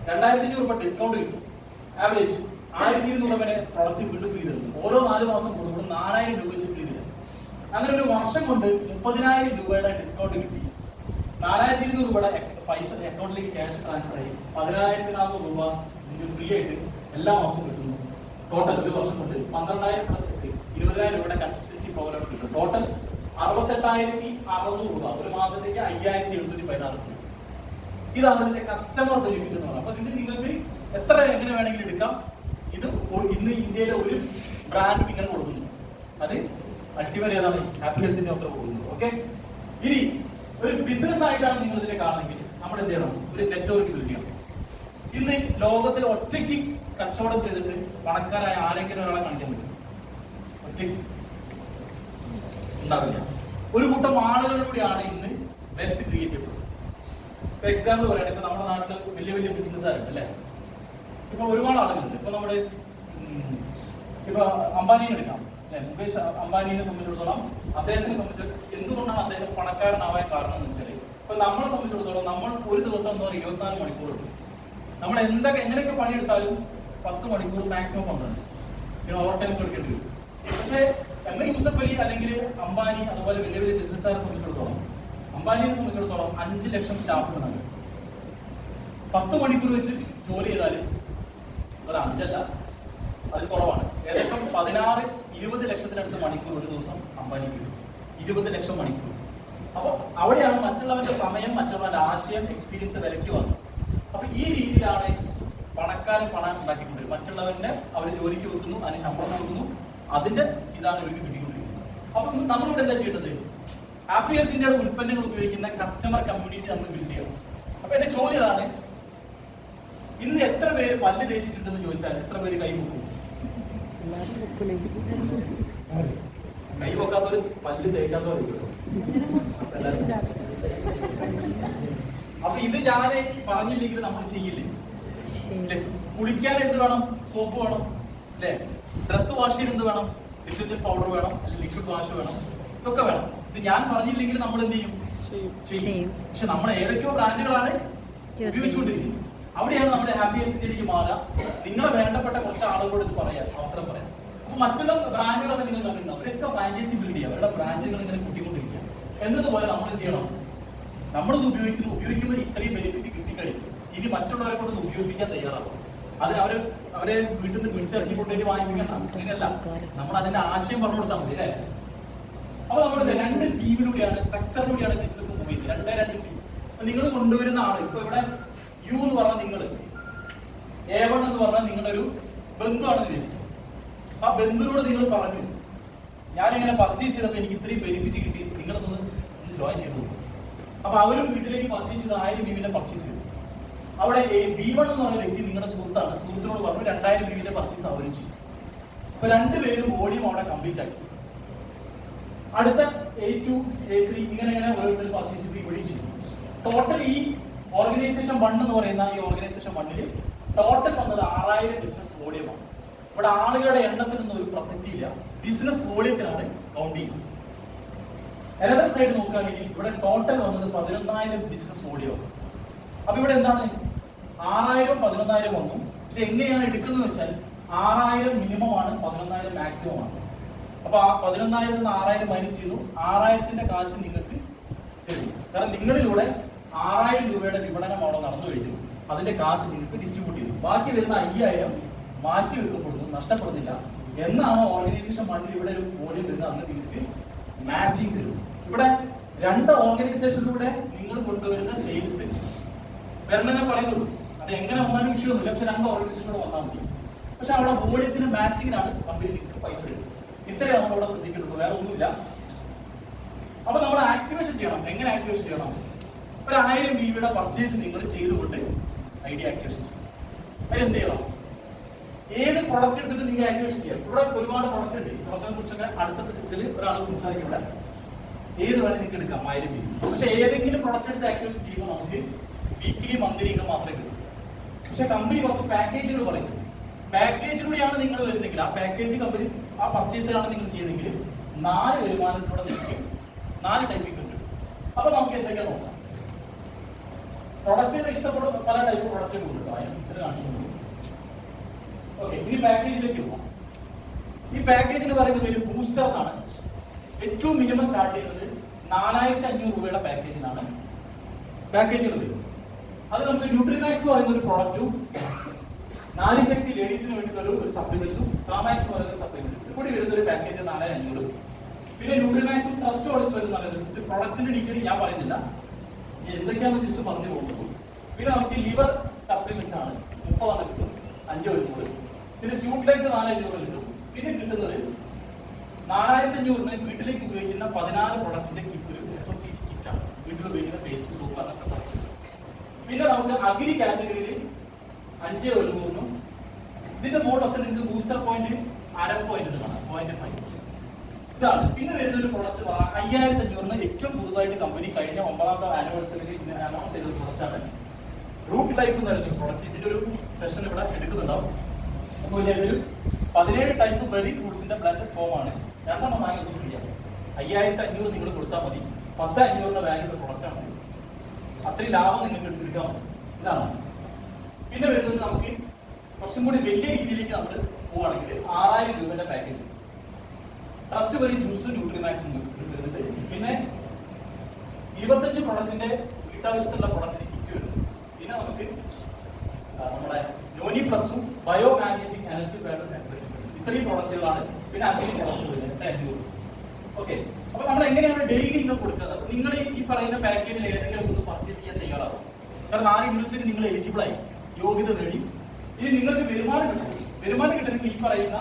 2,500 രൂപ ഡിസ്കൗണ്ട് കിട്ടും. ആവറേജ് 1,200 വരെ പ്രൊഡക്റ്റ് വീണ്ടും ഫ്രീ തരുന്നു. ഓരോ 4 മാസം കൂടുമ്പോൾ 4,000 രൂപ വെച്ച് ഫ്രീ തരും. അങ്ങനെ ഒരു വർഷം കൊണ്ട് 30,000 രൂപയുടെ ഡിസ്കൗണ്ട് കിട്ടി. 4,200 രൂപയുടെ പൈസ അക്കൗണ്ടിലേക്ക് ക്യാഷ് ട്രാൻസ്ഫർ ആയി 10,400 രൂപ നിങ്ങൾക്ക് ഫ്രീ ആയിട്ട് എല്ലാ മാസവും കിട്ടുന്നു. ടോട്ടൽ ഒരു വർഷം കൊണ്ട് 12,000 പ്ലസ് 20,000 രൂപയുടെ കൺസിസ്റ്റൻസി പ്രോഗ്രാം കിട്ടും. ടോട്ടൽ 68,600 രൂപ. ഒരു മാസത്തേക്ക് 5,716 രൂപ. ഇതാണ് ഇതിന്റെ കസ്റ്റമർ ബെനിഫിറ്റ് എന്ന് പറയുന്നത്. അപ്പൊ ഇത് നിങ്ങൾക്ക് എത്ര എങ്ങനെ വേണമെങ്കിലും എടുക്കാം. ഇത് ഇന്ന് ഇന്ത്യയിലെ ഒരു ബ്രാൻഡ് ഇങ്ങനെ കൊടുക്കുന്നു. അത് അൾട്ടിമേറ്റ് ഏതാണ്? ഹാപ്പി ഹെൽത്തിന്റെ അത്ര കൊടുക്കുന്നത്. ഓക്കെ, ഇനി ഒരു ബിസിനസ് ആയിട്ടാണ് നിങ്ങൾ ഇതിനെ കാണുന്നെങ്കിൽ നമ്മൾ എന്ത് ചെയ്യണം? ഒരു നെറ്റ്വർക്ക് ബിൽഡ് ചെയ്യണം. ഇന്ന് ലോകത്തിൽ ഒറ്റയ്ക്ക് കച്ചവടം ചെയ്തിട്ട് പണക്കാരായ ആരെങ്കിലും ഒരാളെ കാണിക്കാൻ പറ്റും? ഒറ്റയ്ക്ക് ഉണ്ടാവില്ല. ഒരു കൂട്ടം ആളുകളിലൂടെയാണ് ഇന്ന് വെൽത്ത് ക്രിയേറ്റ് ചെയ്യപ്പെടുന്നത്. ഇപ്പൊ എക്സാമ്പിൾ പറയുകയാണെങ്കിൽ ഇപ്പൊ നമ്മുടെ നാട്ടിൽ വലിയ വലിയ ബിസിനസ്സുകാരുണ്ട് അല്ലെ. ഇപ്പൊ ഒരുപാട് ആളുകളുണ്ട്. ഇപ്പൊ നമ്മുടെ ഇപ്പൊ അംബാനിയെ എടുക്കാം അല്ലെ. മുകേഷ് അംബാനിയെ സംബന്ധിച്ചിടത്തോളം അദ്ദേഹത്തിനെ സംബന്ധിച്ച് എന്തുകൊണ്ടാണ് അദ്ദേഹം പണക്കാരനാവാൻ കാരണം എന്ന് വെച്ചാൽ, ഇപ്പൊ നമ്മളെ സംബന്ധിച്ചിടത്തോളം നമ്മൾ ഒരു ദിവസം എന്ന് പറയുന്നത് 24 മണിക്കൂറുണ്ട്. നമ്മൾ എങ്ങനെയൊക്കെ പണിയെടുത്താലും 10 മണിക്കൂർ മാക്സിമം പന്ത്രണ്ട് പിന്നെ ഓവർ ടൈം കൊടുക്കേണ്ടി വരും. പക്ഷേ യൂസഫ് അലി അല്ലെങ്കിൽ അംബാനി അതുപോലെ വലിയ വലിയ ബിസിനസ്സുകാരെ സംബന്ധിച്ചിടത്തോളം, അംബാനിയെ സംബന്ധിച്ചിടത്തോളം 5 ലക്ഷം സ്റ്റാഫ് ഉണ്ട്. 10 മണിക്കൂർ വെച്ച് ജോലി ചെയ്താൽ ഒരു 5 അല്ല, അത് കുറവാണ്. ഏകദേശം 16-20 ലക്ഷത്തിനടുത്ത് മണിക്കൂർ ഒരു ദിവസം അംബാനിക്ക് കിട്ടും. 20 ലക്ഷം മണിക്കൂർ. അപ്പോൾ അവിടെയാണ് മറ്റുള്ളവരുടെ സമയം, മറ്റുള്ളവരുടെ ആശയം, എക്സ്പീരിയൻസ് വിലയ്ക്ക് വന്നത്. അപ്പൊ ഈ രീതിയിലാണ് പണക്കാരൻ പണം ഉണ്ടാക്കിക്കൊണ്ടിരിക്കുന്നത്. മറ്റുള്ളവരുടെ അവർ ജോലിക്ക് വെക്കുന്നു, അതിന് ശമ്പളം കൊടുക്കുന്നു, അതിന്റെ ഇതാണ് ഇവർക്ക് കിട്ടിക്കൊണ്ടിരിക്കുന്നത്. അപ്പൊ നമ്മളിവിടെ എന്താ ചെയ്യേണ്ടത്? ഹാപ്പി ഹെൽത്തിന്റെ ഉൽപ്പന്നങ്ങൾ ഉപയോഗിക്കുന്ന കസ്റ്റമർ കമ്മ്യൂണിറ്റി നമ്മൾ ബിൽഡ് ചെയ്യണം. അപ്പൊ എന്റെ ചോദ്യം ഇതാണ്, ഇന്ന് എത്ര പേര് പല്ല് തേച്ചിട്ടുണ്ടെന്ന് ചോദിച്ചാൽ എത്ര പേര് കൈ പൊക്കും? കൈ പൊക്കാത്തവര് പല്ല് തേക്കാത്തവർ. അപ്പൊ ഇത് ഞാൻ പറഞ്ഞില്ലെങ്കിൽ നമ്മൾ ചെയ്യില്ലേ? കുളിക്കാൻ എന്ത് വേണം? സോപ്പ് വേണം അല്ലെ. ഡ്രസ് വാഷ് ചെയ്യാൻ എന്ത് വേണം? ഡിറ്റർജന്റ് പൗഡർ വേണം, ലിക്വിഡ് വാഷ് വേണം, ഇതൊക്കെ വേണം. ഇത് ഞാൻ പറഞ്ഞില്ലെങ്കിൽ നമ്മൾ എന്ത് ചെയ്യും? ചെയ്യും. പക്ഷെ നമ്മൾ ഏതൊക്കെയോ ബ്രാൻഡുകളാണ് ഉപയോഗിച്ചുകൊണ്ടിരിക്കുന്നത്. അവിടെയാണ് നമ്മുടെ ഹാപ്പി ഹെൽത്തിലേക്ക് മാറുക. നിങ്ങളെ വേണ്ടപ്പെട്ട കുറച്ച് ആളുകളോട് ഇത് പറയാം, അവസരം പറയാം. അപ്പൊ മറ്റുള്ള ബ്രാൻഡുകളൊക്കെ നിങ്ങൾ കണ്ടിട്ടുണ്ടാവും. അവരൊക്കെ ഫ്രാഞ്ചൈസി ബിൽഡ് ചെയ്യുക, അവരുടെ ബ്രാഞ്ചുകൾ ഇങ്ങനെ കൂട്ടിക്കൊണ്ടിരിക്കുക. എന്നതുപോലെ നമ്മൾ എന്ത് ചെയ്യണം? നമ്മളിത് ഉപയോഗിക്കുമ്പോൾ ഇത്രയും ബെനിഫിറ്റ് കിട്ടിക്കഴിഞ്ഞു. ഇനി മറ്റുള്ളവരെ കൊണ്ട് ഉപയോഗിക്കാൻ തയ്യാറാവും. അത് അവരെ വീട്ടിൽ നിന്ന് പിടിച്ചിറക്കിക്കൊണ്ടേക്ക് വാങ്ങിപ്പിക്കണം. അങ്ങനെയല്ല, നമ്മൾ അതിന്റെ ആശയം പറഞ്ഞു കൊടുത്താൽ മതി അല്ലേ. അപ്പൊ നമ്മുടെ 2 ടീമിലൂടെയാണ്, സ്ട്രക്ചറിലൂടെയാണ് ബിസിനസ് മൂവ് ചെയ്യുന്നത്. 2 ടീം. നിങ്ങൾ കൊണ്ടുവരുന്ന ആള് ഇപ്പൊ ഇവിടെ യു എന്ന് പറഞ്ഞാൽ നിങ്ങൾ, A1 എന്ന് പറഞ്ഞാൽ നിങ്ങളുടെ ഒരു ബന്ധുവാണെന്ന് വിചാരിച്ചു. ആ ബന്ധുവിനോട് നിങ്ങൾ പറഞ്ഞു, ഞാനിങ്ങനെ പർച്ചേസ് ചെയ്തപ്പോൾ എനിക്ക് ഇത്രയും ബെനിഫിറ്റ് കിട്ടി, നിങ്ങളൊന്ന് ജോയിൻ ചെയ്തു. അപ്പൊ അവരും വീട്ടിലേക്ക് പർച്ചേസ് ചെയ്ത് 1000 BV പർച്ചേസ് ചെയ്തു. അവിടെ B1 എന്ന് പറഞ്ഞ വ്യക്തി നിങ്ങളുടെ സുഹൃത്താണ്. സുഹൃത്തിനോട് പറഞ്ഞു 2000 BV പർച്ചേസ് അവരും ചെയ്തു. അപ്പൊ 2 പേരും വോളിയം അവിടെ കംപ്ലീറ്റ് ആക്കി. അടുത്ത A2, A3 ഇങ്ങനെ ഓരോരുത്തർ പർച്ചേസ് ചെയ്ത് ഇവിടെ ചെയ്തു. ടോട്ടൽ ഈ ഓർഗനൈസേഷൻ 1 എന്ന് പറയുന്ന ഈ ഓർഗനൈസേഷൻ 1 ടോട്ടൽ വന്നത് 6000 ബിസിനസ് വോളിയമാണ്. ഇവിടെ ആളുകളുടെ എണ്ണത്തിനൊന്നും ഒരു പ്രസക്തിയില്ല, ബിസിനസ് വോളിയത്തിനാണ് കൗണ്ട് ചെയ്യുന്നത്. അനദർ സൈഡ് നോക്കുകയാണെങ്കിൽ ഇവിടെ ടോട്ടൽ വന്നത് 11,000 ബിസിനസ് വോളിയം. അപ്പൊ ഇവിടെ എന്താണ് 6000 11,000 വന്നു. ഇത് എങ്ങനെയാണ് എടുക്കുന്നത് വെച്ചാൽ 6000 മിനിമം ആണ്, 11,000 മാക്സിമം ആണ്. അപ്പൊ ആ 11,000 6000 മൈനസ് ചെയ്തു. 6000ത്തിന്റെ കാശ് നിങ്ങൾക്ക് തരും. കാരണം നിങ്ങളിലൂടെ 6000 രൂപയുടെ വിപണനം അവിടെ നടന്നു കഴിഞ്ഞു. അതിന്റെ കാശ് നിങ്ങൾക്ക് ഡിസ്ട്രിബ്യൂട്ട് ചെയ്തു. ബാക്കി വരുന്ന 5000 മാറ്റി വെക്കപ്പെടുന്നു, നഷ്ടപ്പെടുന്നില്ല. എന്നാണ് ഓർഗനൈസേഷൻ 1 ഇവിടെ ഒരു വോളിയം വരുന്നത്. അന്ന് നിങ്ങൾക്ക് മാച്ചിങ് തരും. ഇവിടെ 2 ഓർഗനൈസേഷനിലൂടെ നിങ്ങൾ കൊണ്ടുവരുന്ന സെയിൽസ് വരണമെന്നേ പറയുന്നുള്ളൂ. അത് എങ്ങനെ വന്നാലും വിഷയമൊന്നുമില്ല. പക്ഷെ 2 ഓർഗനൈസേഷനോട് വന്നാൽ മതി. പക്ഷെ അവിടെ വോളിയത്തിന് മാച്ചിങ്ങിനാണ് കമ്പനി നിങ്ങൾക്ക് പൈസ തരുന്നത്. ഇത്രയും നമ്മൾ അവിടെ ശ്രദ്ധിക്കുന്നുള്ളൂ, വേറെ ഒന്നുമില്ല. അപ്പൊ നമ്മൾ ആക്ടിവേഷൻ ചെയ്യണം. എങ്ങനെ ആക്ടിവേഷൻ ചെയ്യണം? ഒരു 1000 BV പർച്ചേസ് നിങ്ങൾ ചെയ്തുകൊണ്ട് ഐഡിയ ആക്ടിവേഷൻ ചെയ്യണം. അതിനെന്ത് ചെയ്യണം? ഏത് പ്രൊഡക്റ്റ് എടുത്തിട്ട് നിങ്ങൾ ആക്ടിവേഷൻ ചെയ്യാം. ഇവിടെ ഒരുപാട് പ്രൊഡക്റ്റ് ഉണ്ട്. പ്രൊഡക്റ്റിനെ കുറിച്ചൊക്കെ അടുത്ത സെറ്റിൽ ഒരാൾ സംസാരിക്കും. ഇവിടെ ഏത് വേണേൽ നിങ്ങൾക്ക് എടുക്കാം 1000 BV. പക്ഷെ ഏതെങ്കിലും പ്രൊഡക്റ്റ് എടുത്ത് ആക്ടിവേഷൻ ചെയ്യുമ്പോൾ നമുക്ക് വീക്കിലി മന്ത്ലി ഇൻകം മാത്രമേ കിട്ടൂ. പക്ഷെ കമ്പനി കുറച്ച് പാക്കേജുകൾ പറയുന്നു. പാക്കേജിലൂടെയാണ് നിങ്ങൾ വരുന്നെങ്കിൽ, ആ പാക്കേജ് കമ്പനി ആ പർച്ചേസിലാണ് നിങ്ങൾ ചെയ്തെങ്കിൽ 4 വരുമാനത്തിലൂടെ നിങ്ങൾക്ക് 4 ടൈപ്പിൽ കിട്ടും. അപ്പൊ നമുക്ക് എന്തൊക്കെയാ നോക്കാം. പ്രൊഡക്ട്സിന് ഇഷ്ടപ്പെടുന്ന പല ടൈപ്പ് പ്രൊഡക്റ്റുകൾ ഉണ്ട്, അതിന് പിക്ചർ കാണിച്ചു. ഓക്കെ, ഇനി പാക്കേജിലേക്ക് പോകാം. ഈ പാക്കേജിന് പറയുന്നത് ഒരു ബൂസ്റ്റർ എന്നാണ്. ഏറ്റവും മിനിമം സ്റ്റാർട്ട് ചെയ്യുന്നത് 4500 രൂപയുടെ പാക്കേജിനാണ് പാക്കേജുകൾ വരും. അത് നമുക്ക് ന്യൂട്രിമാക്സ് എന്ന് പറയുന്ന ഒരു പ്രോഡക്റ്റും, നാരിശക്തി ലേഡീസിന് വേണ്ടിയിട്ടുള്ള ഒരു സപ്ലിമെന്റ്സും, കാമാക്സ് എന്ന് പറയുന്ന ഒരു സപ്ലിമെന്റ് കൂടി വരുന്ന ഒരു പാക്കേജ് 4500. പിന്നെ ന്യൂട്രിമാക്സും ട്രസ്റ്റ് ഓൾസ് വരുന്നത് പ്രോഡക്റ്റിന്റെ ഡീറ്റെയിൽ ഞാൻ പറയുന്നില്ല, എന്തൊക്കെയാണെന്ന് ജസ്റ്റ് പറഞ്ഞു പോകുന്നു. പിന്നെ നമുക്ക് ലിവർ സപ്ലിമെന്റ്സ് ആണ് 30 കിട്ടും, 500. പിന്നെ സ്യൂട്ട് ലൈറ്റ് 4500 കിട്ടും. പിന്നെ കിട്ടുന്നത് 4500 വീട്ടിലേക്ക് ഉപയോഗിക്കുന്ന 14 പ്രൊഡക്റ്റിന്റെ ഒരു FMCG കിറ്റാണ്. വീട്ടിൽ ഉപയോഗിക്കുന്ന പേസ്റ്റ്, സൂപ്പ് അങ്ങനത്തെ പ്രൊഡക്റ്റ്. പിന്നെ നമുക്ക് അഗ്രി കാറ്റഗറിയിൽ 5,100. ഇതിന്റെ മോഡൊക്കെ നിങ്ങൾക്ക് ബൂസ്റ്റർ പോയിന്റ് 1/2 പോയിന്റ് കാണാം, 0.5 ഇതാണ്. പിന്നെ വരുന്ന ഒരു പ്രൊഡക്റ്റ് 5500 ഏറ്റവും പുതുതായിട്ട് കമ്പനി കഴിഞ്ഞ 9ാമത്തെ ആനിവേഴ്സറിയിൽ അനൗൺസ് ചെയ്ത പ്രൊഡക്റ്റാണ് റൂട്ട് ലൈഫ് എന്ന് പറയുന്ന പ്രൊഡക്റ്റ്. ഇതിന്റെ ഒരു സെഷൻ ഇവിടെ എടുക്കുന്നുണ്ടാവും. അപ്പോൾ ഇതൊരു 17 ടൈപ്പ് ബെറി ഫ്രൂട്ട്സിന്റെ ബ്ലെൻഡഡ് ഫോം ആണ്. 2 വാങ്ങി ഒന്ന് ഫ്രീ ആണ്. 5500 നിങ്ങൾ കൊടുത്താൽ മതി. 10,500 വാല്യൂടെ പ്രൊഡക്റ്റ് ആണ്. അത്രയും ലാഭം നിങ്ങൾക്ക് എടുക്കാൻ മതി. ഇതാണ്. പിന്നെ വരുന്നത് നമുക്ക് കുറച്ചും കൂടി വലിയ രീതിയിലേക്ക് നമ്മൾ പോവുകയാണെങ്കിൽ 6000 രൂപയുടെ പാക്കേജ്. ട്രസ്റ്റ് വഴി ജ്യൂസും ന്യൂട്രിമാക്സും വരുന്നുണ്ട്. പിന്നെ 25 പ്രൊഡക്റ്റിന്റെ വീട്ടാവശ്യത്തിലുള്ള പ്രൊഡക്റ്റിന് കിറ്റ് വരുന്നു. പിന്നെ നമുക്ക് നമ്മുടെ നോനി പ്ലസും ബയോ മാഗ്നറ്റിക് എനർജി ബാറ്ററി ഇത്രയും പ്രൊഡക്റ്റുകളാണ്. പിന്നെ അതിന് കുറച്ച് വരുന്നത് 500. ഓക്കെ, അപ്പൊ നമ്മൾ എങ്ങനെയാണ് ഡെയിലി ഇൻകം കൊടുക്കുന്നത്? അപ്പൊ നിങ്ങൾ ഈ പറയുന്ന പാക്കേജിൽ ഏതെങ്കിലും ഒന്ന് പർച്ചേസ് ചെയ്യാൻ തയ്യാറാവും. കാരണം 4 ഇനത്തിന് നിങ്ങൾ എലിജിബിൾ ആയി, യോഗ്യത നേടി. ഇനി നിങ്ങൾക്ക് വരുമാനം കിട്ടും. വരുമാനം കിട്ടണമെങ്കിൽ ഈ പറയുന്ന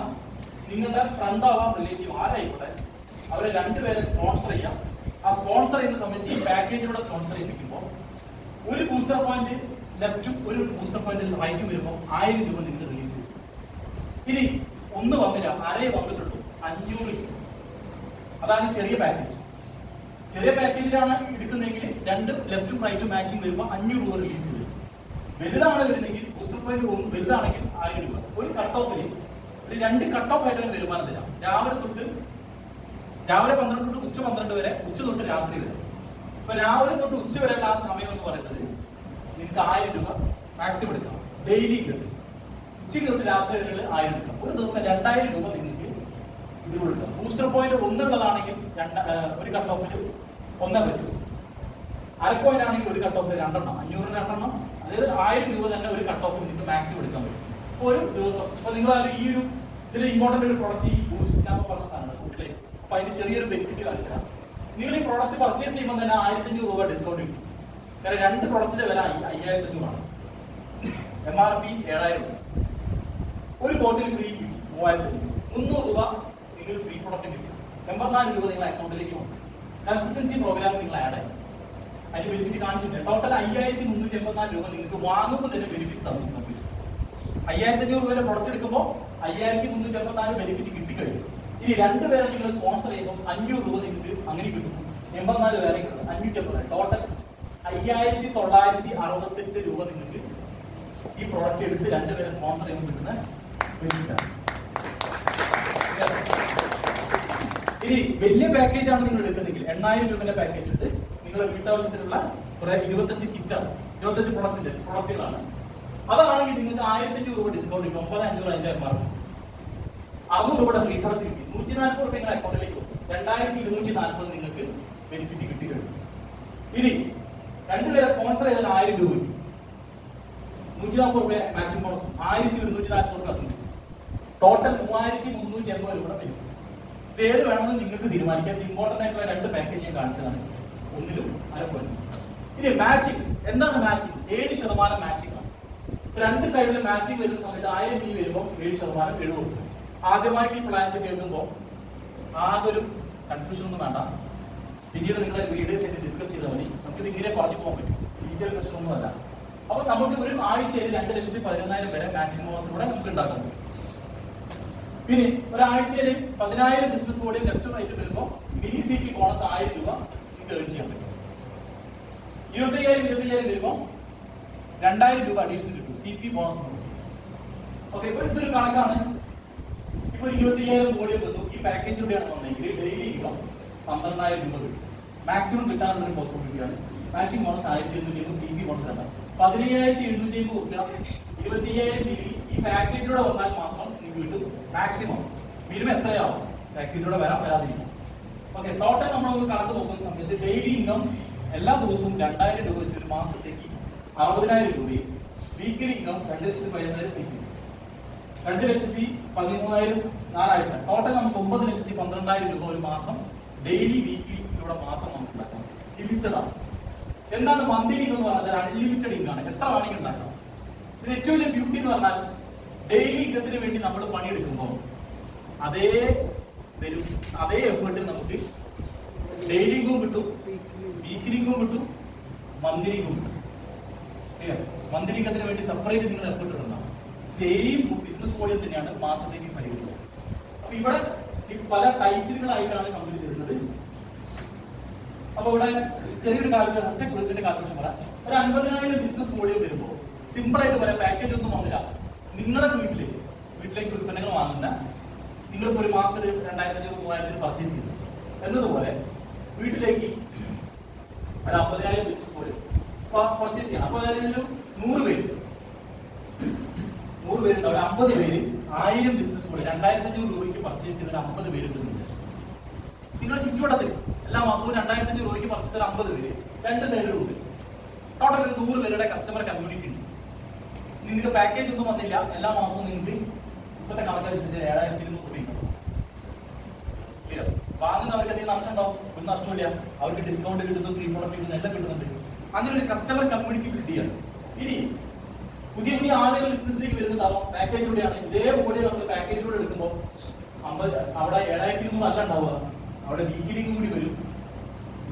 നിങ്ങളുടെ ഫ്രണ്ട് ആവാം, റിലേറ്റീവ് ആരായിക്കോട്ടെ, അവരെ 2 പേരെ സ്പോൺസർ ചെയ്യാം. ആ സ്പോൺസർ ചെയ്യുന്ന സമയത്ത് ഈ പാക്കേജിലൂടെ സ്പോൺസർ ചെയ്യിപ്പിക്കുമ്പോൾ ഒരു ബൂസ്റ്റർ പോയിന്റ് ലെഫ്റ്റും ഒരു ബൂസ്റ്റർ പോയിന്റ് റൈറ്റും വരുമ്പോൾ 1000 രൂപ നിങ്ങൾക്ക് റിലീസ് ചെയ്യും. ഇനി ഒന്ന് വന്നില്ല, അരയെ വന്നിട്ടുള്ളൂ, 500. അതാണ് ചെറിയ പാക്കേജ്. ചെറിയ പാക്കേജിലാണ് എടുക്കുന്നതെങ്കിൽ 2 ലെഫ്റ്റും റൈറ്റും മാച്ചിങ് വരുമ്പോൾ 500 രൂപ റിലീസ് ചെയ്യും. വലുതാണ് വരുന്നെങ്കിൽ ബൂസ്റ്റർ പോയിന്റ് വലുതാണെങ്കിൽ 1000 രൂപ. ഒരു കട്ട് ഓഫിൽ ഒരു 2 കട്ട് ഓഫ് ആയിട്ട് വരുമാനം തരാം. രാവിലെ 12 തൊട്ട് ഉച്ച 12 വരെ, ഉച്ച തൊട്ട് രാത്രി വരെ. അപ്പൊ രാവിലെ തൊട്ട് ഉച്ച വരെയുള്ള ആ സമയം എന്ന് പറയുന്നത് നിങ്ങൾക്ക് 1000 രൂപ മാക്സിമം എടുക്കാം. ഡെയിലി കിട്ടും. ഉച്ചയ്ക്ക് തൊട്ട് രാത്രി വരെ 1000 എടുക്കാം. ഒരു ദിവസം 2000 രൂപ നിങ്ങൾക്ക് ഇതിലൂടെ എടുക്കാം. ബൂസ്റ്റർ പോയിന്റ് 1 ഉള്ളതാണെങ്കിൽ ഒരു കട്ട് ഓഫിൽ 1 പറ്റും. അര പോയിന്റ് ആണെങ്കിൽ ഒരു കട്ട് ഓഫിൽ 2 500 2 അതായത് 1000 രൂപ തന്നെ ഒരു കട്ട് ഓഫിൽ നിങ്ങൾക്ക് മാക്സിമം എടുക്കാൻ പറ്റും ഒരു ദിവസം. അപ്പൊ നിങ്ങൾ ഈ ഒരു ഇതിൽ ഇമ്പോർട്ടന്റ് ഒരു പ്രൊഡക്റ്റ് ഈ ബൂസ്റ്റ് ഞാൻ പറഞ്ഞ സാധനമാണ് കൂട്ടിലെ. അപ്പൊ അതിന് ചെറിയൊരു ബെനിഫിറ്റ് കാണിച്ചാൽ നിങ്ങൾ ഈ പ്രോഡക്റ്റ് പർച്ചേസ് ചെയ്യുമ്പോൾ തന്നെ 1500 രൂപ ഡിസ്കൗണ്ട് കിട്ടും. കാരണം 2 പ്രോഡക്റ്റിന്റെ വില 5500 ആണ്. MRP 7000 രൂപ. ഒരു ബോട്ടിൽ ഫ്രീ 3000 രൂപ. 300 രൂപ നിങ്ങൾ ഫ്രീ പ്രൊഡക്റ്റ് കിട്ടും. 84 രൂപ നിങ്ങളുടെ അക്കൗണ്ടിലേക്ക് പോകും. കൺസിസ്റ്റൻസി പ്രോഗ്രാം നിങ്ങൾ ആഡ് ആയി അതിന് ബെനിഫിറ്റ് കാണിച്ചിട്ടുണ്ട്. ടോട്ടൽ 5384 രൂപ നിങ്ങൾക്ക് വാങ്ങുമ്പോൾ തന്നെ ബെനിഫിറ്റ് തന്നു. 5500 രൂപയുടെ പ്രൊഡക്റ്റ് എടുക്കുമ്പോൾ 5384 ബെനിഫിറ്റ് കിട്ടിക്കഴിഞ്ഞു. ഇനി 2 പേരെ നിങ്ങൾ സ്പോൺസർ ചെയ്യുമ്പോൾ 500 രൂപ നിങ്ങൾക്ക് അങ്ങനെ കിട്ടും. 84 പേരെ കിട്ടും 580. ടോട്ടൽ 5968 രൂപ നിങ്ങൾക്ക് ഈ പ്രോഡക്റ്റ് എടുത്ത് 2 പേരെ സ്പോൺസർ ചെയ്യുമ്പോൾ കിട്ടുന്ന ബെനിഫിറ്റാണ്. ഇനി വലിയ പാക്കേജ് ആണ് നിങ്ങൾ എടുക്കുന്നെങ്കിൽ 8000 രൂപയുടെ പാക്കേജ് എടുത്ത് നിങ്ങളുടെ വീട്ടാവശ്യത്തിനുള്ള കുറെ 25 കിറ്റാണ്, 25 പ്രൊഡക്റ്റുകളാണ്. അതാണെങ്കിൽ നിങ്ങൾക്ക് 1500 രൂപ ഡിസ്കൗണ്ട് കിട്ടും. 9500 അതിന്റെ MRP. 600 രൂപയുടെ ഫ്രീ പ്രൊഡക്റ്റ് കിട്ടി. 140 രൂപ നിങ്ങളുടെ അക്കൗണ്ടിലേക്ക് പോകും. 2240 നിങ്ങൾക്ക് ബെനിഫിറ്റ് കിട്ടി കഴിഞ്ഞു. ഇനി 2 പേരെ സ്പോൺസർ ചെയ്താൽ 1000 രൂപ കിട്ടും. 140 രൂപ മാച്ചിങ് ബോണസ് 1140 രൂപ കിട്ടും. ടോട്ടൽ 3380 രൂപയുടെ ബെനിഫിറ്റ്. ഇത് ഏത് വേണമെന്ന് നിങ്ങൾക്ക് തീരുമാനിക്കാം. ഇമ്പോർട്ടന്റ് ആയിട്ടുള്ള 2 പാക്കേജ് ഞാൻ കാണിച്ചതാണ്. ഒന്നിലും അരപ്പോയിന്റ്. ഇനി മാച്ചിങ് എന്താണ്? മാച്ചിങ് 7% മാച്ചിങ് ആണ്. 2 സൈഡിലും മാച്ചിങ് വരുന്ന സമയത്ത് 1000 രൂപ വരുമ്പോൾ 7% 70. ആദ്യമായിട്ട് ഈ പ്ലാൻ കേൾക്കുമ്പോൾ ആകെ ഒരു കൺഫ്യൂഷൻ ഒന്നും വേണ്ട. പിന്നീട് നിങ്ങളെ ലീഡേഴ്സ് ആയിട്ട് ഡിസ്കസ് ചെയ്താൽ മതി. നമുക്കിത് ഇങ്ങനെ പറഞ്ഞു പോകാൻ പറ്റും. ഡീറ്റെയിൽ സെഷൻ ഒന്നും അല്ല. അപ്പൊ നമുക്ക് ഒരു ആഴ്ചയിൽ 2,11,000 വരെ മാച്ചിങ് ബോണസ് കൂടെ നമുക്ക് ഉണ്ടാക്കാൻ പറ്റും. പിന്നെ ഒരാഴ്ചയിൽ 10,000 ബിസിനസ് ബോർഡിൽ ലെഫ്റ്റ് റൈറ്റ് വരുമ്പോൾ മിനി CP ബോണസ് 1000 രൂപ നിങ്ങൾക്ക് ഏൺ ചെയ്യാൻ പറ്റും. 25,000 വരുമ്പോൾ 2000 രൂപ അഡീഷണൽ കിട്ടും. CP ബോണസ് ഓക്കെ, ഇപ്പൊ ഇതൊരു കണക്കാണ്. ഇപ്പൊ 25,000 വോളിയം വന്നു. ഈ പാക്കേജിലൂടെയാണ് വന്നെങ്കിൽ ഡെയിലി ഇൻകം 12,000 രൂപ കിട്ടും. മാക്സിമം കിട്ടാനുള്ള ഒരു പോസിബിലിറ്റിയാണ്. മാക്സിമം ബോണസ് 1,250, CP ബോണസ് ആണ് 15,750 രൂപ. 25,000 DV ഈ പാക്കേജിലൂടെ വന്നാൽ മാത്രം നിങ്ങൾക്ക് കിട്ടും. മാക്സിമം മിനിമം എത്രയാവും പാക്കേജിലൂടെ വരാതിരിക്കും. ഓക്കെ, ടോട്ടൽ നമ്മളൊന്ന് കണക്ക് നോക്കുന്ന സമയത്ത് ഡെയിലി ഇൻകം എല്ലാ ദിവസവും 2,000 രൂപ വെച്ച് ഒരു മാസത്തേക്ക് 60,000 രൂപയും വീക്കിലി ഇൻകം 2,15,000 CP, 2,13,000 4 ടോട്ടൽ നമുക്ക് 9,12,000 രൂപ ഒരു മാസം ഡെയിലി വീക്കിലിലൂടെ മാത്രം നമുക്ക് ഉണ്ടാക്കാം. ലിമിറ്റഡ് ആണ്. എന്താണ് മന്ത്ലി എന്ന് പറഞ്ഞാൽ അൺലിമിറ്റഡ് ഇൻകം ആണ്, എത്ര വേണമെങ്കിൽ ഉണ്ടാക്കാം. പിന്നെ ഏറ്റവും വലിയ ബ്യൂട്ടി എന്ന് പറഞ്ഞാൽ ഡെയിലി ഇൻകത്തിന് വേണ്ടി നമ്മൾ പണിയെടുക്കുമ്പോൾ അതേ എഫേർട്ടിൽ നമുക്ക് ഡെയിലി ഇൻകം കിട്ടും, വീക്കിലി ഇൻകം കിട്ടും, മന്ത്ലി ഇൻകം കിട്ടും. മന്ത്ലി ഇൻകത്തിന് വേണ്ടി സെപ്പറേറ്റ് നിങ്ങൾ എഫേർട്ട് ഇടുന്നതാണ്. സെയിം ബിസിനസ് മോഡൽ തന്നെയാണ് മാസത്തേക്ക് പരിഗണിക്കുന്നത്. അപ്പൊ ഇവിടെ പല ടൈറ്റിലുകളായിട്ടാണ് കമ്പനി തരുന്നത്. അപ്പൊ ഇവിടെ ചെറിയൊരു കാലത്ത് ഒറ്റ കുടുംബത്തിന്റെ കാലത്ത് പറയാം, ഒരു 50,000 ബിസിനസ് മോഡൽ വരുമ്പോൾ സിമ്പിൾ ആയിട്ട് പറയാം, പാക്കേജ് ഒന്നും വന്നില്ല. നിങ്ങളുടെ വീട്ടിലേക്ക് ഉൽപ്പന്നങ്ങൾ വാങ്ങുന്ന നിങ്ങൾക്ക് ഒരു മാസം 2,500 3,000 പർച്ചേസ് ചെയ്യുന്നു എന്നതുപോലെ വീട്ടിലേക്ക് ഒരു 50,000 ബിസിനസ് മോഡൽ പർച്ചേസ് ചെയ്യണം. അപ്പൊ ഏതെങ്കിലും 100 പേരുണ്ടാവും. 50 പേര് 1000 ബിസിനസ് മോഡൽ 2,500 രൂപയ്ക്ക് പർച്ചേസ് ചെയ്ത 50 പേര് കിട്ടുന്നുണ്ട്. നിങ്ങളുടെ ചുറ്റുവട്ടത്തിൽ എല്ലാ മാസവും 2,500 രൂപയ്ക്ക് പർച്ചേസ് ചെയ്ത 50 പേര് 2 സൈഡിലുണ്ട്. ടോട്ടൽ ഒരു 100 പേരുടെ കസ്റ്റമർ കമ്മ്യൂണിറ്റി ഉണ്ട്. നിങ്ങൾക്ക് പാക്കേജ് ഒന്നും വന്നില്ല, എല്ലാ മാസവും നിങ്ങൾക്ക് ഇപ്പോഴത്തെ കണക്കനുസരിച്ച് 7,200 രൂപ വാങ്ങുന്നവർക്ക് എന്തെങ്കിലും നഷ്ടം ഉണ്ടാവും? ഒരു നഷ്ടമില്ല. അവർക്ക് ഡിസ്കൗണ്ട് കിട്ടുന്നു, ഫ്രീ പ്രോഡക്റ്റ് കിട്ടുന്നു, എല്ലാം കിട്ടുന്നുണ്ട്. അങ്ങനെ ഒരു കസ്റ്റമർ കമ്മ്യൂണിറ്റി ബിൽഡ് ചെയ്യാണ്. ഇനി പുതിയ ആളുകൾ ബിസിനസ്സിലേക്ക് വരുന്നുണ്ടാവും, പാക്കേജിലൂടെയാണ്. ഇതേപോലെ നമ്മൾ പാക്കേജിലൂടെ എടുക്കുമ്പോൾ അവിടെ 7,200 അല്ല ഉണ്ടാവുക, അവിടെ വീക്കിലിംഗ് കൂടി വരും,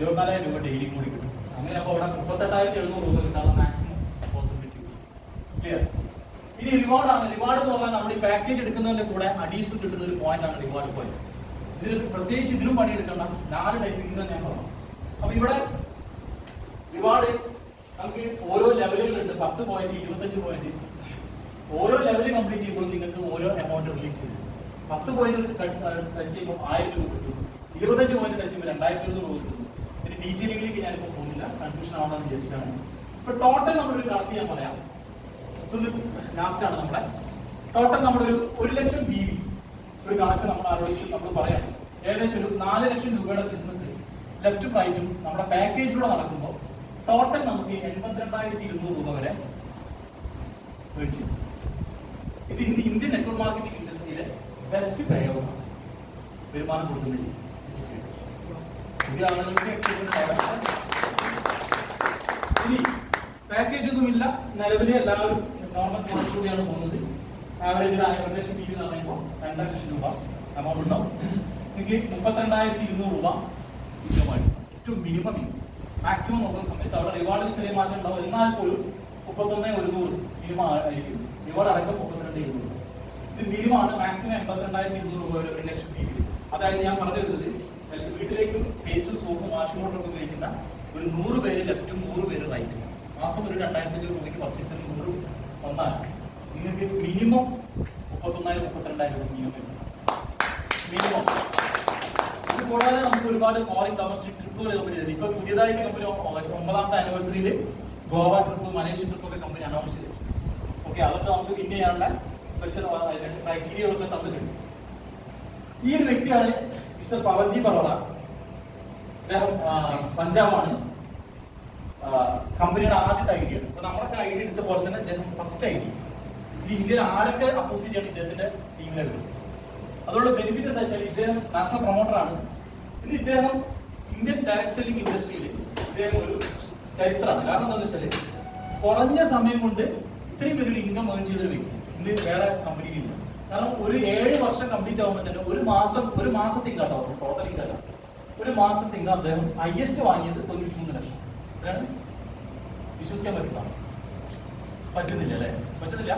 24,000 രൂപ ഡെയിലിയും കൂടി കിട്ടും. അങ്ങനെ അപ്പോൾ അവിടെ 38,700 രൂപ കിട്ടാനുള്ള മാക്സിമം പോസിബിലിറ്റി. ക്ലിയർ? ഇനി റിവാർഡാണ്. റിവാർഡ് എന്ന് പറഞ്ഞാൽ നമ്മുടെ ഈ പാക്കേജ് എടുക്കുന്നതിന്റെ കൂടെ അഡീഷണൽ കിട്ടുന്ന ഒരു പോയിന്റ് ആണ് റിവാർഡ് പോയിന്റ്. ഇതിൽ പ്രത്യേകിച്ച് ഇതിലും പണിയെടുക്കേണ്ട 4 ടൈപ്പിംഗ് ഞാൻ പറഞ്ഞു. അപ്പൊ ഇവിടെ റിവാർഡ് നമുക്ക് ഓരോ ലെവലുകളുണ്ട്. 10 പോയിന്റ്, 25 പോയിന്റ്. ഓരോ ലെവലിൽ കംപ്ലീറ്റ് ചെയ്യുമ്പോൾ നിങ്ങൾക്ക് ഓരോ എമൗണ്ട് റിലീസ് ചെയ്യും. 10 പോയിന്റ് ടച്ച് ചെയ്യുമ്പോൾ 1,000 രൂപ കിട്ടും. 25 പോയിന്റ് ടച്ച് ചെയ്യുമ്പോൾ 2,200 രൂപ കിട്ടും. പിന്നെ ഡീറ്റെയിലിംഗിലേക്ക് ഞാനിപ്പോൾ പോകുന്നില്ല, കൺഫ്യൂഷൻ ആവണമെന്ന് വിചാരിച്ചിട്ടാണ്. ഇപ്പൊ ടോട്ടൽ നമ്മളൊരു കണക്ക് ഞാൻ പറയാം. ലാസ്റ്റ് ആണ് നമ്മുടെ ടോട്ടൽ നമ്മുടെ ഒരു 1,00,000 BV ഒരു കണക്ക് നമ്മൾ ആലോചിച്ച് നമ്മൾ പറയാം. ഏകദേശം ഒരു 4,00,000 രൂപയുടെ ബിസിനസ് ലെഫ്റ്റും റൈറ്റും നമ്മുടെ പാക്കേജിലൂടെ നടക്കുമ്പോൾ ടോട്ടൽ നമുക്ക് 82,200 രൂപ വരെ മേടിച്ചു. ഇത് ഇന്ത്യൻ നെറ്റ്വർക്ക് മാർക്കറ്റിംഗ് ഇൻഡസ്ട്രിയിലെ ബെസ്റ്റ് പ്രയോഗമാണ്. വരുമാനം കൊടുക്കുന്നില്ല. ഇനി പാക്കേജ് ഒന്നുമില്ല, നിലവിലെ എല്ലാവരും നോർമൽ കോഴ്സിലൂടെയാണ് പോകുന്നത്. ആവറേജ് 1,00,000 BV എന്ന് പറയുമ്പോൾ 2,00,000 രൂപ എമൗണ്ട് ഉണ്ടാവും. എനിക്ക് 32,200 രൂപ ഇൻകമായി. ഏറ്റവും മിനിമം മാക്സിമം നോക്കുന്ന സമയത്ത് അവിടെ റിവാർഡിൽ ചെറിയ മാറ്റം ഉണ്ടാവും. എന്നാൽ പോലും 31,100 മിനിമം ആയിരിക്കും. റിവാർഡ് അടക്കം 32,200. ഇത് മിനിമമാണ്. മാക്സിമം 82,200 രൂപ വരെ 1,00,000 BV. അതായത് ഞാൻ പറഞ്ഞു തരുന്നത് വീട്ടിലേക്ക് പേസ്റ്റും സോപ്പും വാഷിംഗ് പൗഡറും ഒക്കെ ഉപയോഗിക്കുന്ന ഒരു 100 പേര് ലെഫ്റ്റും 100 പേര് റൈറ്റും മാസം ഒരു 2,500 രൂപയ്ക്ക് പർച്ചേസ് 100 വന്നാൽ നിങ്ങൾക്ക് മിനിമം 31,000-32,000 രൂപ മിനിമം. ഇത് കൂടാതെ നമുക്ക് ഒരുപാട് ഫോറിൻ ഡൊമസ്റ്റിക് ട്രിപ്പുകൾ കമ്പനി തരും. ഇപ്പൊ പുതിയതായിട്ട് കമ്പനി 9ാമത്തെ ആനിവേഴ്സറിയിൽ ഗോവ ട്രിപ്പ്, മലേഷ്യ ട്രിപ്പ് ഒക്കെ കമ്പനി അനൗൺസ് ചെയ്തു. ഓക്കെ, അതൊക്കെ നമുക്ക് വിൻ ചെയ്യാനുള്ള സ്പെഷ്യൽ ക്രൈറ്റീരിയകളൊക്കെ തന്നിട്ടുണ്ട്. ഈ ഒരു വ്യക്തിയാണ് മിസ്റ്റർ പവൻദീപ് അറോറ. അദ്ദേഹം പഞ്ചാബാണ്. കമ്പനിയുടെ ആദ്യത്തെ ഐഡിയ. അപ്പൊ നമ്മളൊക്കെ ഐഡിയ എടുത്ത പോലെ തന്നെ അദ്ദേഹം ഫസ്റ്റ് ഐഡിയ. ഇത് ഇന്ത്യയിൽ ആരൊക്കെ അസോസിയേറ്റ് ആണ് ഇദ്ദേഹത്തിന്റെ ടീമിലുള്ളത്. അതുകൊണ്ട് ബെനിഫിറ്റ് എന്താ വെച്ചാൽ ഇദ്ദേഹം നാഷണൽ പ്രൊമോട്ടറാണ്. ഇന്ന് ഇദ്ദേഹം ഇന്ത്യൻ ഡയറക്ട് സെല്ലിംഗ് ഇൻഡസ്ട്രിയിൽ ഇദ്ദേഹം ഒരു ചരിത്രമാണ്. കാരണം എന്താണെന്ന് വെച്ചാൽ കുറഞ്ഞ സമയം കൊണ്ട് ഇത്രയും വലിയൊരു ഇൻകം ഏൺ ചെയ്തൊരു വ്യക്തി ഇന്ന് വേറെ കമ്പനിയിലില്ല. കാരണം ഒരു 7 വർഷം കംപ്ലീറ്റ് ആകുമ്പോൾ തന്നെ ഒരു മാസത്തെ ഇൻകം കേട്ടോ, ടോട്ടൽ ഇൻകം അല്ല, ഒരു മാസത്തെ ഇൻകം അദ്ദേഹം ഹയസ്റ്റ് വാങ്ങിയത് 93 ലക്ഷം. അതാണ് വിശ്വസിക്കാൻ പറ്റുന്നില്ല അല്ലേ? പറ്റുന്നില്ല.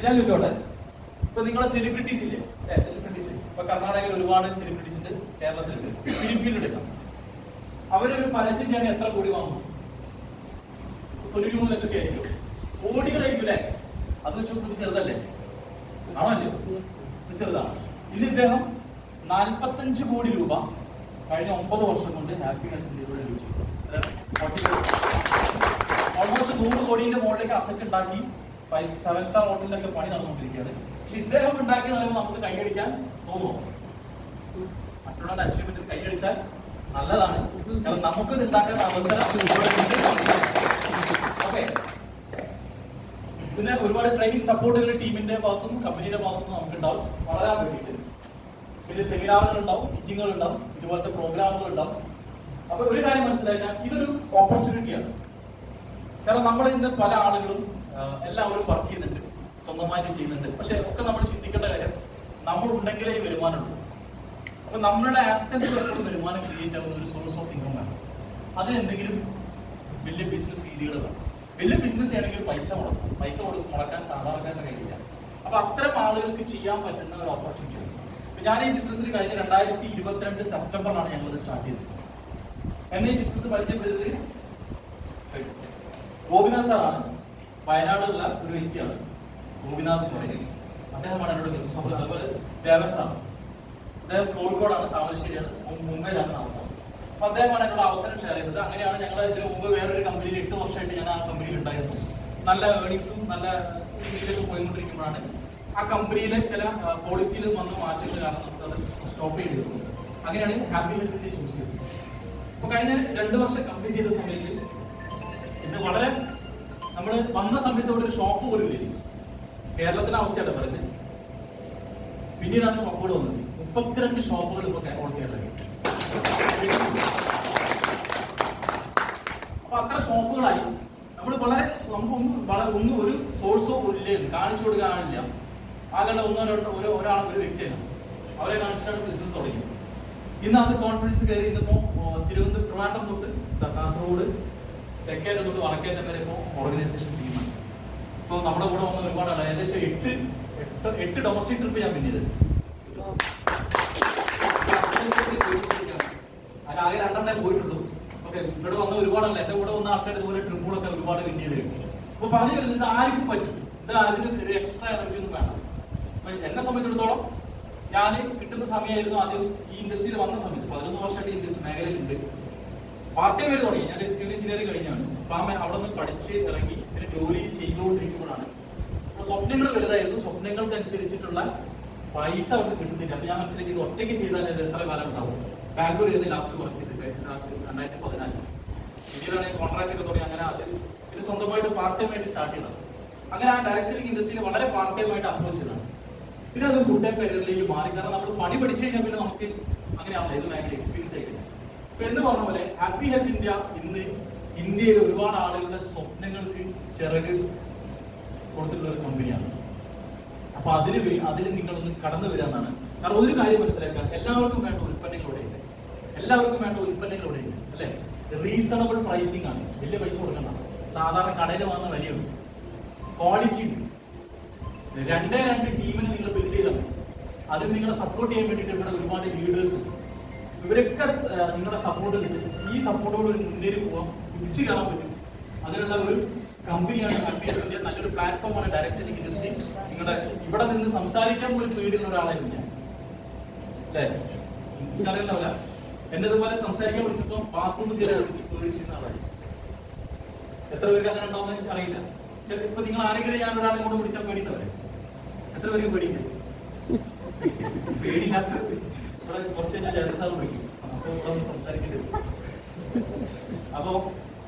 ഞാൻ ചോദിച്ചോട്ടെ, ഇപ്പൊ നിങ്ങളെ സെലിബ്രിറ്റീസ് ഇല്ലേ? സെലിബ്രിറ്റീസ് ഇപ്പൊ കർണാടകയിൽ ഒരുപാട് സെലിബ്രിറ്റീസ് ഉണ്ട്, കേരളത്തിലുണ്ട്. ഫിലിം ഫീൽഡ് എടുക്കാം. അവരൊരു പരസ്യം ചെയ്യാൻ എത്ര കോടി വാങ്ങും? 93 ലക്ഷം ആയിരിക്കും. കോടികളായിരിക്കും അല്ലേ? അത് വെച്ച് ചെറുതല്ലേ? ആണല്ലോ, ചെറുതാണ്. ഇനി ഇദ്ദേഹം 45 കോടി രൂപ കഴിഞ്ഞ 9 വർഷം കൊണ്ട് ഹാപ്പി ഹെൽത്ത് ഇന്ത്യയിലൂടെ ലഭിച്ചു. ഓൾമോസ്റ്റ് 100 കോടിന്റെ മുകളിലേക്ക് അസറ്റ് ഉണ്ടാക്കി 7 സ്റ്റാർ ഹോട്ടലിലൊക്കെ പണി നടന്നുകൊണ്ടിരിക്കുകയാണ്. പക്ഷെ ഇദ്ദേഹം ഉണ്ടാക്കി പറയുമ്പോൾ നമുക്ക് കൈയടിക്കാൻ തോന്നുമോ? മറ്റുള്ളവരുടെ അച്ചീവ്മെന്റിൽ കൈയടിച്ചാൽ നല്ലതാണ്. കാരണം നമുക്ക് ഇത് ഉണ്ടാക്കാൻ അവസരം. ഓക്കെ, പിന്നെ ഒരുപാട് ട്രെയിനിങ് സപ്പോർട്ടുകൾ ടീമിന്റെ ഭാഗത്തുനിന്നും കമ്പനിയുടെ ഭാഗത്തുനിന്നും നമുക്ക് ഉണ്ടാവും വളരാൻ വേണ്ടിയിട്ട്. പിന്നെ സെമിനാറുകൾ ഉണ്ടാവും, മീറ്റിങ്ങുകൾ ഉണ്ടാവും, ഇതുപോലത്തെ പ്രോഗ്രാമുകൾ ഉണ്ടാവും. അപ്പൊ ഒരു കാര്യം മനസ്സിലാക്കാൻ, ഇതൊരു ഓപ്പർച്യൂണിറ്റിയാണ്. കാരണം നമ്മൾ ഇന്ന് പല ആളുകളും എല്ലാവരും വർക്ക് ചെയ്യുന്നുണ്ട്, സ്വന്തമായിട്ട് ചെയ്യുന്നുണ്ട്. പക്ഷെ ഒക്കെ നമ്മൾ ചിന്തിക്കേണ്ട കാര്യം, നമ്മൾ ഉണ്ടെങ്കിലേ വരുമാനമുള്ളൂ. അപ്പൊ നമ്മളുടെ ആബ്സെൻസിൽ എപ്പോഴും വരുമാനം ക്രിയേറ്റ് ആവുന്ന ഒരു സോഴ്സ് ഓഫ് ഇൻകം ആണ്. അതിനെന്തെങ്കിലും വലിയ ബിസിനസ് രീതികൾ വേണം. വലിയ ബിസിനസ് ചെയ്യണമെങ്കിൽ പൈസ മുടക്കാൻ സാധാരണക്കാരുടെ കഴിയില്ല. അപ്പൊ അത്തരം ആളുകൾക്ക് ചെയ്യാൻ പറ്റുന്ന ഒരു ഓപ്പർച്യൂണിറ്റിയാണ്. ഞാൻ ഈ ബിസിനസ്സിൽ കഴിഞ്ഞ 2022 സെപ്റ്റംബറിലാണ് ഞങ്ങളിത് സ്റ്റാർട്ട് ചെയ്തത്. എന്നെ ഈ ബിസിനസ് പരിചയപ്പെടുന്നത് ഗോപിനാഥ് സാറാണ്. വയനാടുള്ള ഒരു വ്യക്തിയാണ് ഗോപിനാഥ് എന്ന് പറയുന്നത്. അദ്ദേഹമാണ് എന്നോട് ബിസിനസ്. അതുപോലെ ദേവൻ സാറാണ്, അദ്ദേഹം കോഴിക്കോടാണ്, താമരശ്ശേരിയാണ്, മുംബൈയിലാണ് താമസം. അപ്പൊ അദ്ദേഹമാണ് എന്നോട് അവസരം ഷെയർ ചെയ്തത്. അങ്ങനെയാണ് ഞങ്ങൾ ഇതിനു മുമ്പ് വേറൊരു കമ്പനിയിൽ 8 വർഷമായിട്ട് ഞാൻ ആ കമ്പനിയിൽ ഉണ്ടായിരുന്നു. നല്ല ഏർണിങ്സും നല്ല രീതിയിലൊക്കെ പോയിക്കൊണ്ടിരിക്കുമ്പോഴാണ് ആ കമ്പനിയിലെ ചില പോളിസിയിൽ വന്ന മാറ്റങ്ങൾ കാരണം നമുക്കത് സ്റ്റോപ്പ് ചെയ്തിരുന്നു. അങ്ങനെയാണ് ഹാപ്പി ഹെൽത്ത് ചൂസ് ചെയ്തത്. അപ്പൊ കഴിഞ്ഞ 2 വർഷം കംപ്ലീറ്റ് ചെയ്ത സമയത്ത് ഇന്ന് വളരെ നമ്മൾ വന്ന സമയത്ത് ഇവിടെ ഒരു ഷോപ്പ് പോലും ഇല്ല. കേരളത്തിന്റെ അവസ്ഥയാണ് പറയുന്നത്. പിന്നീടാണ് ഷോപ്പുകൾ വന്നത്. 32 ഷോപ്പുകൾ ഇപ്പൊ ഓൾ കേരളത്തിൽ. അപ്പൊ അത്ര ഷോപ്പുകളായി നമ്മൾ നമുക്കൊന്നും ഒരു സോഴ്സോ ഇല്ലേ കാണിച്ചു കൊടുക്കാനില്ല. ആകെ ഒരാൾ ഒരു വ്യക്തിയാണ്, അവരെ കാണിച്ചിട്ടാണ് ബിസിനസ് തുടങ്ങിയത്. ഇന്ന് അത് കോൺഫിഡൻസ് കയറി ഇന്നിപ്പോ ട്രിവാൻഡ്രം തൊട്ട് കാസർഗോഡ്, തെക്കേറ്റം തൊട്ട് വടക്കേറ്റം വരെ ഇപ്പോൾ ഓർഗനൈസേഷൻ ടീമാണ്. ഇപ്പോൾ നമ്മുടെ കൂടെ വന്ന ഒരുപാട് ആളാണ്. ഏകദേശം 8 ഡൊമസ്റ്റിക് ട്രിപ്പ് ഞാൻ പിന്നീട് അതിനാകെ 2 പോയിട്ടുള്ളൂ. ഓക്കെ, ഇവിടെ വന്ന ഒരുപാടല്ല, എന്റെ കൂടെ വന്ന ആൾക്കാർ ഇതുപോലെ ട്രിപ്പുകളൊക്കെ ഒരുപാട് വിൻ ചെയ്തിട്ടുണ്ട്. അപ്പൊ പറഞ്ഞു വരുന്നത് ഇത് ആർക്കും പറ്റും. ഇത് അതിന് ഒരു എക്സ്ട്രാ എനർജി ഒന്നും വേണം. എന്നെ സംബന്ധിച്ചിടത്തോളം ഞാൻ കിട്ടുന്ന സമയമായിരുന്നു ആദ്യം ഈ ഇൻഡസ്ട്രിയിൽ വന്ന സമയത്ത്. 11 വർഷമായിട്ട് ഇൻഡസ്ട്രി മേഖലയിലുണ്ട്. പാർട്ട് ടൈം വരെ തുടങ്ങി. ഞാൻ സിവിൽ എഞ്ചിനീയറിംഗ് കഴിഞ്ഞാണ്. അപ്പൊ അവിടെ നിന്ന് പഠിച്ച് ഇറങ്ങി പിന്നെ ജോലി ചെയ്തുകൊണ്ടിരിക്കുമ്പോഴാണ് സ്വപ്നങ്ങൾ വലുതായിരുന്നു. സ്വപ്നങ്ങൾക്കനുസരിച്ചിട്ടുള്ള പൈസ അവർക്ക് കിട്ടുന്നില്ല. അപ്പൊ ഞാൻ മനസ്സിലാക്കി ഇത് ഒറ്റയ്ക്ക് ചെയ്താൽ ഇത് എത്ര കാലം ഉണ്ടാവും. ബാംഗ്ലൂർ ചെയ്ത് ലാസ്റ്റ് വർക്ക് ചെയ്തിട്ട് 2014 പിന്നീടാണ് കോൺട്രാക്ട് ഒക്കെ തുടങ്ങി. അങ്ങനെ അത് ഇത് സ്വന്തമായിട്ട് പാർട്ട് ടൈം ആയിട്ട് സ്റ്റാർട്ട് ചെയ്തതാണ്. അങ്ങനെ ആ ഡയറക്ട് സെല്ലിംഗ് ഇൻഡസ്ട്രിയിൽ വളരെ പാർട്ട് ടൈം ആയിട്ട് അപ്രോച്ച് ചെയ്തതാണ്. പിന്നെ അത് ഫുൾ ടൈം കരിയറിലേക്ക് മാറി. കാരണം നമ്മൾ പണി പഠിച്ചു കഴിഞ്ഞാൽ പിന്നെ നമുക്ക് അങ്ങനെയാണല്ലോ ഇത് മേഖല എക്സ്പീരിയൻസ് ആയിട്ട്. അപ്പൊ എന്ന് പറഞ്ഞ പോലെ ഹാപ്പി ഹെൽത്ത് ഇന്ത്യ ഇന്ന് ഇന്ത്യയിൽ ഒരുപാട് ആളുകളുടെ സ്വപ്നങ്ങൾക്ക് ചിറക് കൊടുത്തിട്ടുള്ള ഒരു കമ്പനിയാണ്. അപ്പൊ അതിന് നിങ്ങളൊന്ന് കടന്നു വരിക എന്നാണ്. കാരണം ഒരു കാര്യം മനസ്സിലാക്കാൻ, എല്ലാവർക്കും വേണ്ട ഉൽപ്പന്നങ്ങളുടെയുണ്ട്, അല്ലെ? റീസണബിൾ പ്രൈസിംഗ് ആണ്. വലിയ പൈസ കൊടുക്കണ്ട. സാധാരണ കടയിൽ വന്ന വിലയുണ്ട്, ക്വാളിറ്റി ഉണ്ട്. 2 ടീമിനെ നിങ്ങൾ ബിൽഡ് ചെയ്താൽ മതി. അതിന് നിങ്ങളെ സപ്പോർട്ട് ചെയ്യാൻ വേണ്ടിയിട്ട് ഇവിടെ ഒരുപാട് ലീഡേഴ്സ് ഉണ്ട്. ഇവരൊക്കെ നിങ്ങളുടെ സപ്പോർട്ട് കിട്ടും. ഈ സപ്പോർട്ടോട് ഒരു മുന്നേറി പോകാൻ കുതിച്ചു കയറാൻ പറ്റും. അതിനുള്ള ഒരു കമ്പനിയാണ് ഹാപ്പി ഹെൽത്ത് ഇന്ത്യ. നല്ലൊരു പ്ലാറ്റ്ഫോമാണ് ഡയറക്ട് സെല്ലിംഗ് ഇൻഡസ്ട്രി. നിങ്ങളുടെ ഇവിടെ നിന്ന് സംസാരിക്കാൻ പോലും പേടിയുള്ള ഒരാളായിരുന്നു ഞാൻ, അല്ലേ? എനിക്കറിയുന്നവല്ല. എന്നെ ഇതുപോലെ സംസാരിക്കാൻ വിളിച്ചപ്പോൾ ബാത്റൂമിൽ കയറി പേടിച്ചിരുന്ന ആളായി. എത്ര പേർക്ക് അങ്ങനെ ഉണ്ടാവുന്ന എനിക്ക് അറിയില്ല. ഇപ്പൊ നിങ്ങൾ ആരെങ്കിലും ഞാൻ ഒരാളെ കൊണ്ട് വിളിച്ചാൽ പേടിയുണ്ടവരെ എത്ര പേർക്ക് പേടിയുണ്ട്? പേടിയില്ലാത്ത കുറച്ച് കഴിഞ്ഞാൽ ജനസാർ വിളിക്കും. അപ്പൊ ഇവിടെ ഒന്ന് സംസാരിക്കേണ്ടി വരും. അപ്പൊ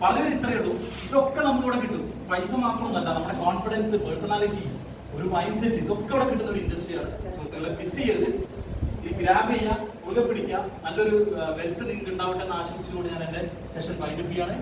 പലരും ഇത്രയേ ഉള്ളൂ. ഇതൊക്കെ നമുക്കിവിടെ കിട്ടും. പൈസ മാത്രമൊന്നുമല്ല, നമ്മുടെ കോൺഫിഡൻസ്, പേഴ്സണാലിറ്റി, ഒരു മൈൻഡ് സെറ്റ്, ഇതൊക്കെ ഇവിടെ കിട്ടുന്ന ഒരു ഇൻഡസ്ട്രിയാണ്. സുഹൃത്തുക്കളെ, മിസ് ചെയ്യരുത്. ഇത് ഗ്രാബ് ചെയ്യുക, മുറുകെ പിടിക്കുക. നല്ലൊരു വെൽത്ത് നിങ്ങൾക്ക് ഉണ്ടാവട്ടെ എന്ന് ആശംസിച്ചുകൊണ്ട് ഞാൻ എന്റെ സെഷൻ വൈൻഡപ്പ് ചെയ്യാണ്.